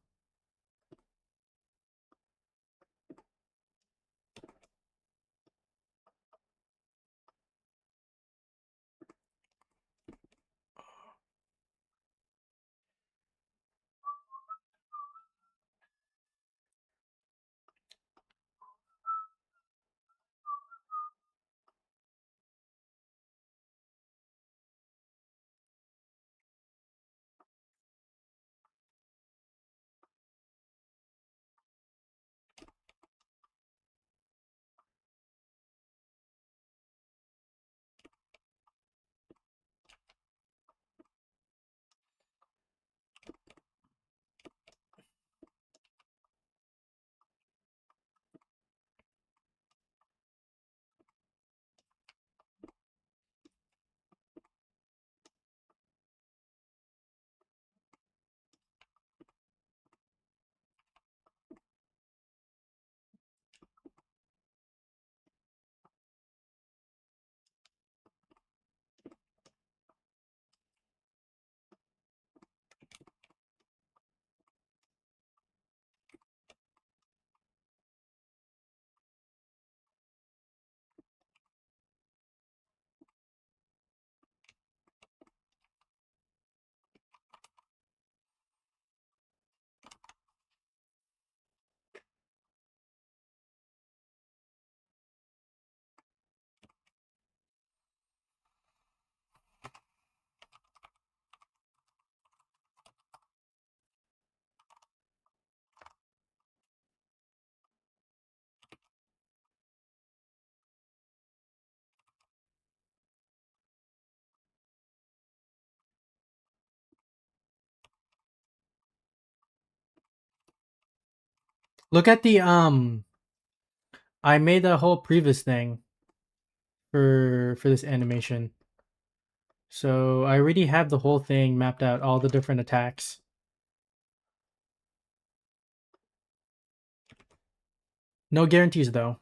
look at the I made a whole previous thing for this animation. So I already have the whole thing mapped out, all the different attacks. No guarantees though.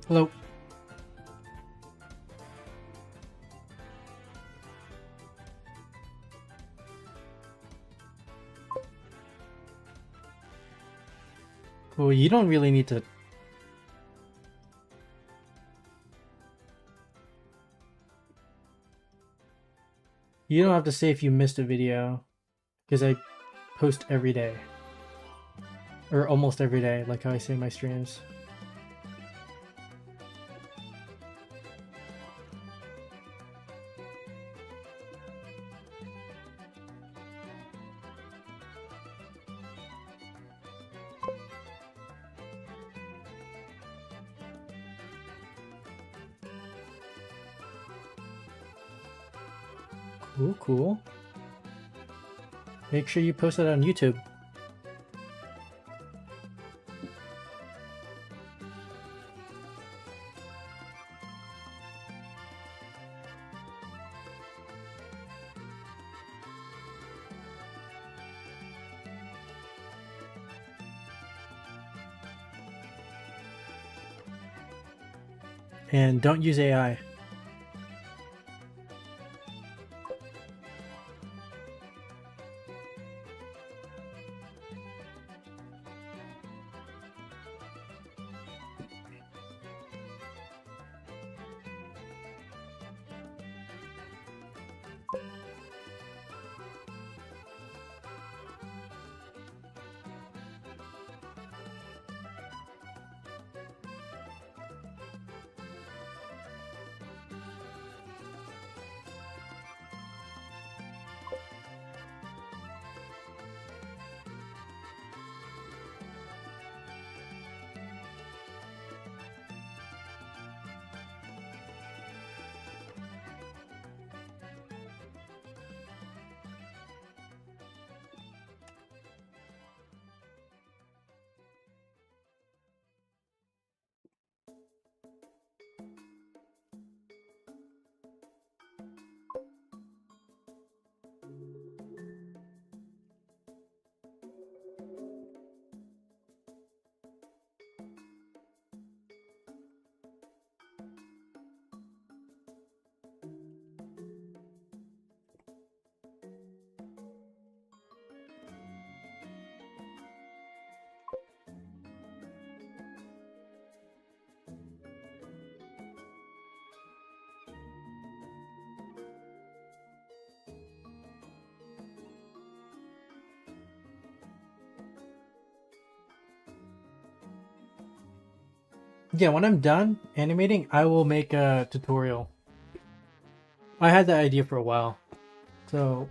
Hello. Well, you don't really need to. You don't have to say if you missed a video, because I post every day. Or almost every day, like how I say in my streams. Cool, cool. Make sure you post it on YouTube. And don't use AI. Yeah, when I'm done animating, I will make a tutorial. I had that idea for a while. So,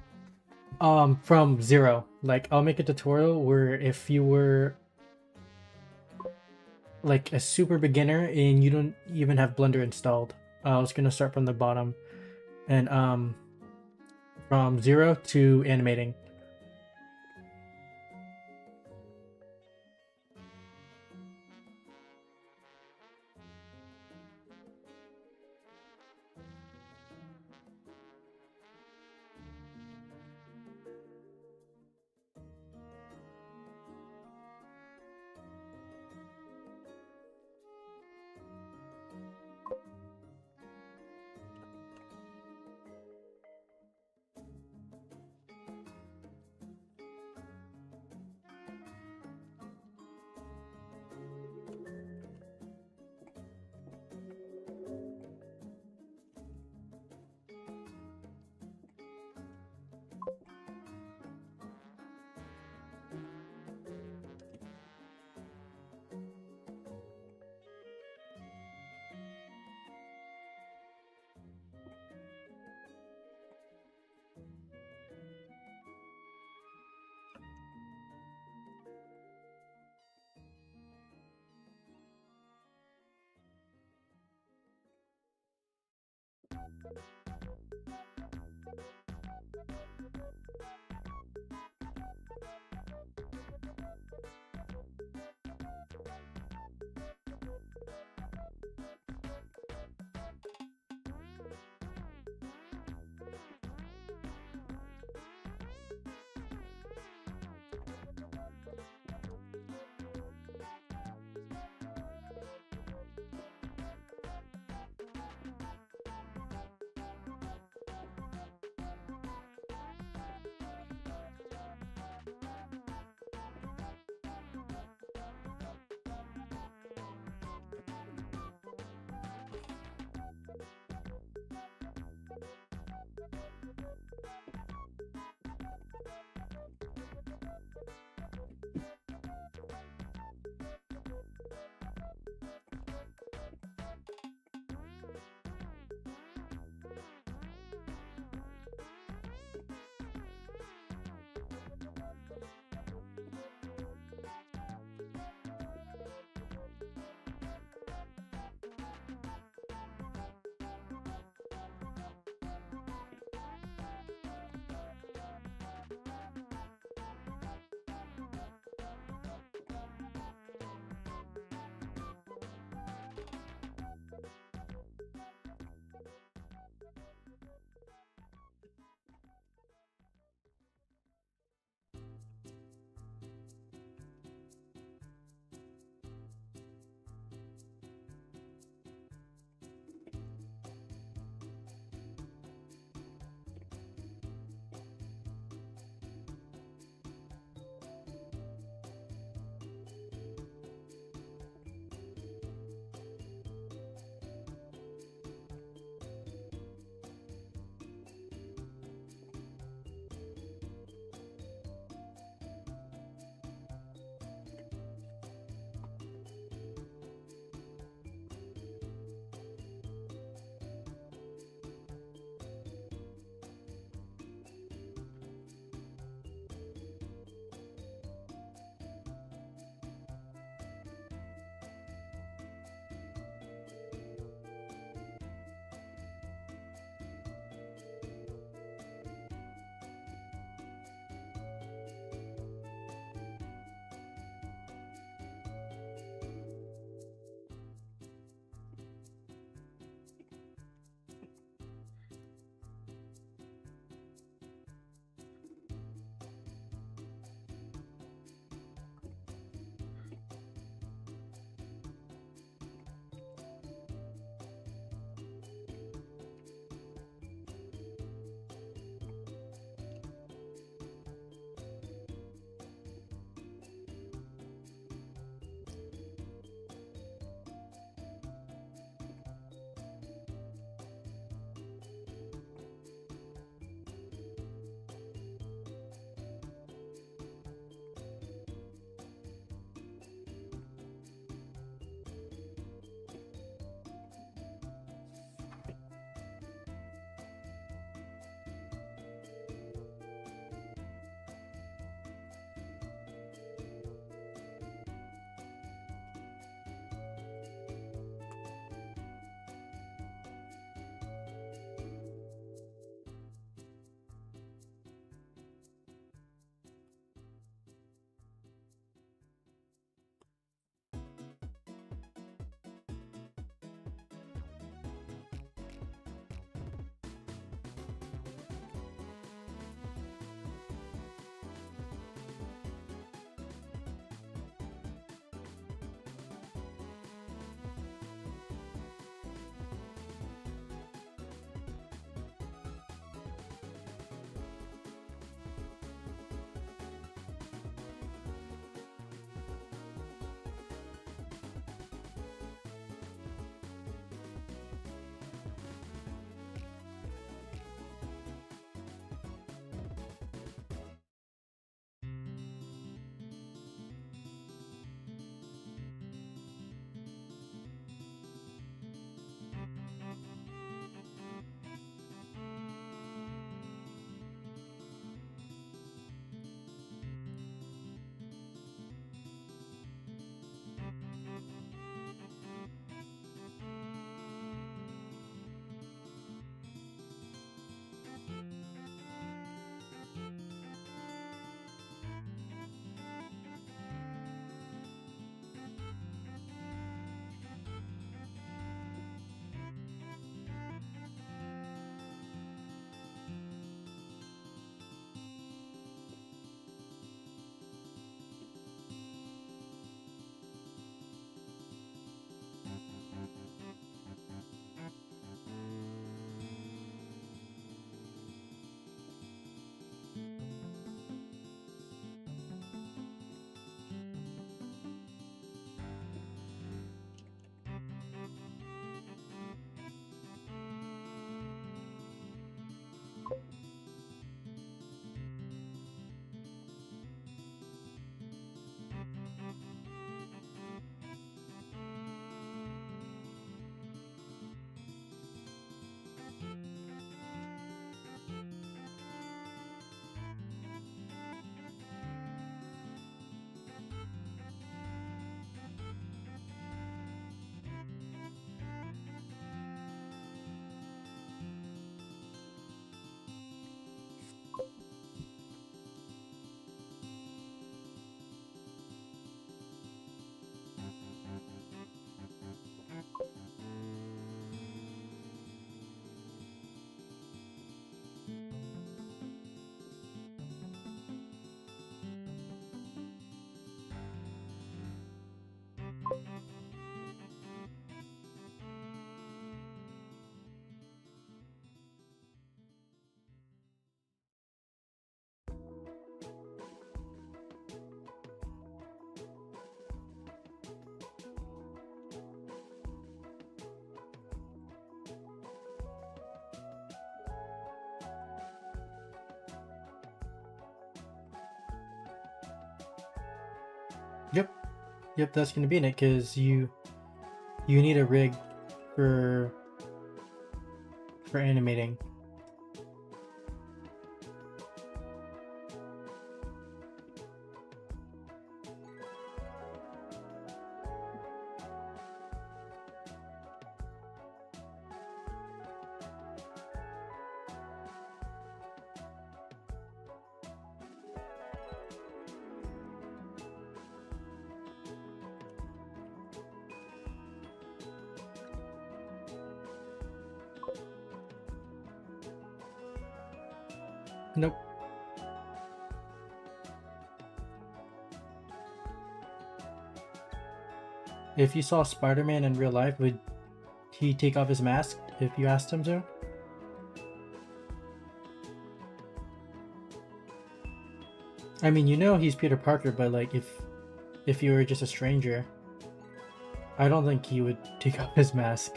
from zero. Like, I'll make a tutorial where if you were like a super beginner and you don't even have Blender installed, I was gonna start from the bottom and from zero to animating. Yep, yep, that's gonna be in it because you need a rig for animating. Nope. If you saw Spider-Man in real life, would he take off his mask if you asked him to? I mean, you know he's Peter Parker, but like if you were just a stranger, I don't think he would take off his mask.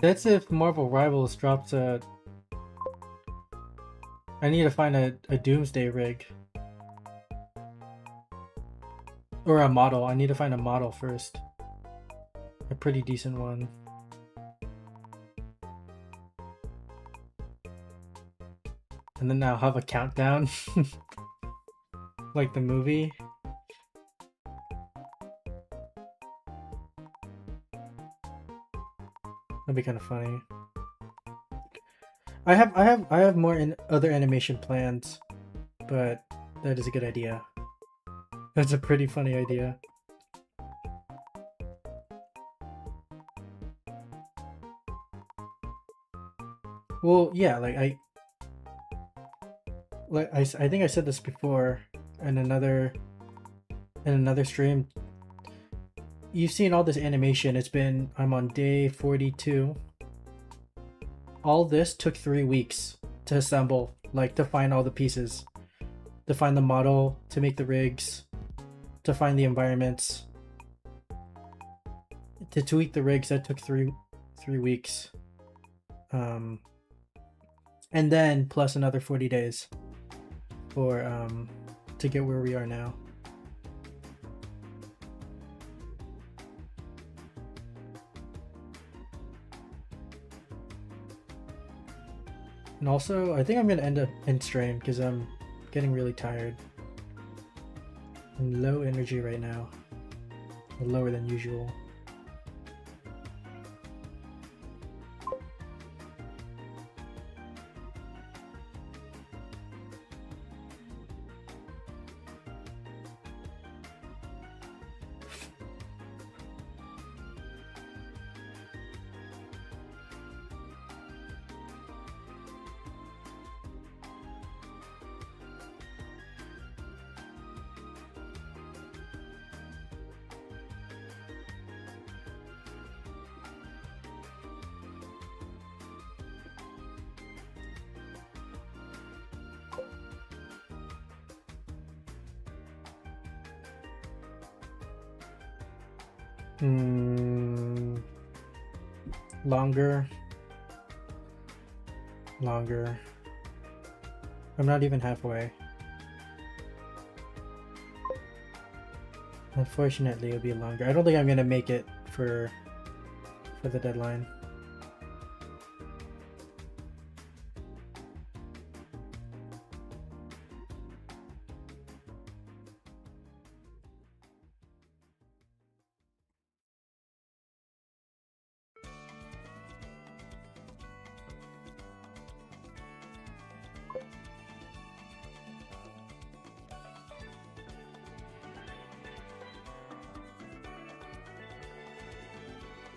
That's if Marvel Rivals drops a... I need to find a Doomsday rig. Or a model. I need to find a model first. A pretty decent one. And then I'll have a countdown. Like the movie. That'd be kind of funny. I have more other animation plans, but that is a good idea. That's a pretty funny idea. Well, yeah, like I think I said this before in another stream. You've seen all this animation. I'm on day 42. All this took 3 weeks to assemble, like to find all the pieces, to find the model, to make the rigs, to find the environments, to tweak the rigs. That took three weeks. And then plus another 40 days for to get where we are now. And also, I think I'm gonna end stream because I'm getting really tired. I'm low energy right now. Lower than usual. Longer. I'm not even halfway. Unfortunately, it'll be longer. I don't think I'm gonna make it for the deadline.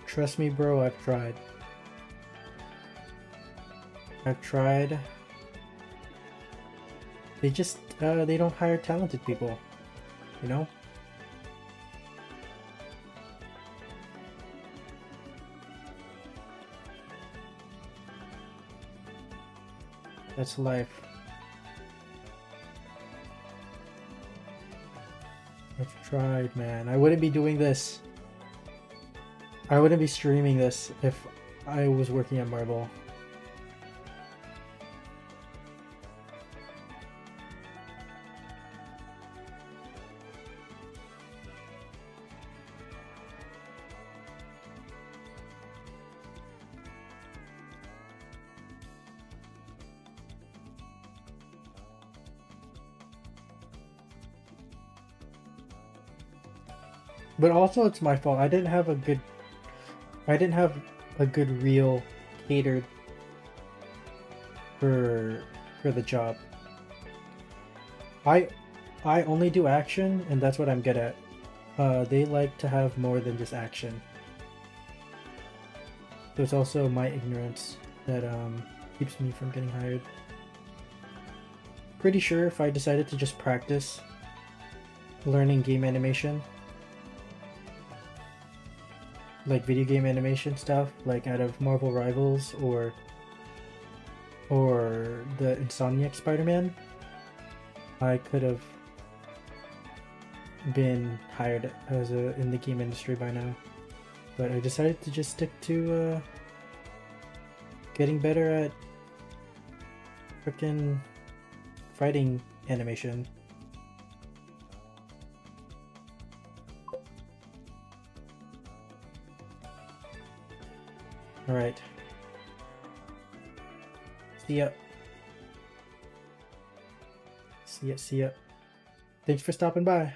Trust me, bro, I've tried. They just, they don't hire talented people, you know? That's life. I've tried, man. I wouldn't be doing this. I wouldn't be streaming this if I was working at Marvel. But also it's my fault. I didn't have a good reel catered for the job. I only do action, and that's what I'm good at. They like to have more than just action. So it's also my ignorance that keeps me from getting hired. Pretty sure if I decided to just practice learning game animation, like video game animation stuff, like out of Marvel Rivals or the Insomniac Spider-Man, I could have been hired as in the game industry by now. But I decided to just stick to getting better at frickin' fighting animation. Alright. See ya. See ya. Thanks for stopping by.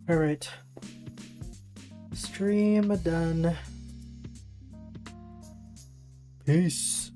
All right. Stream done. Peace.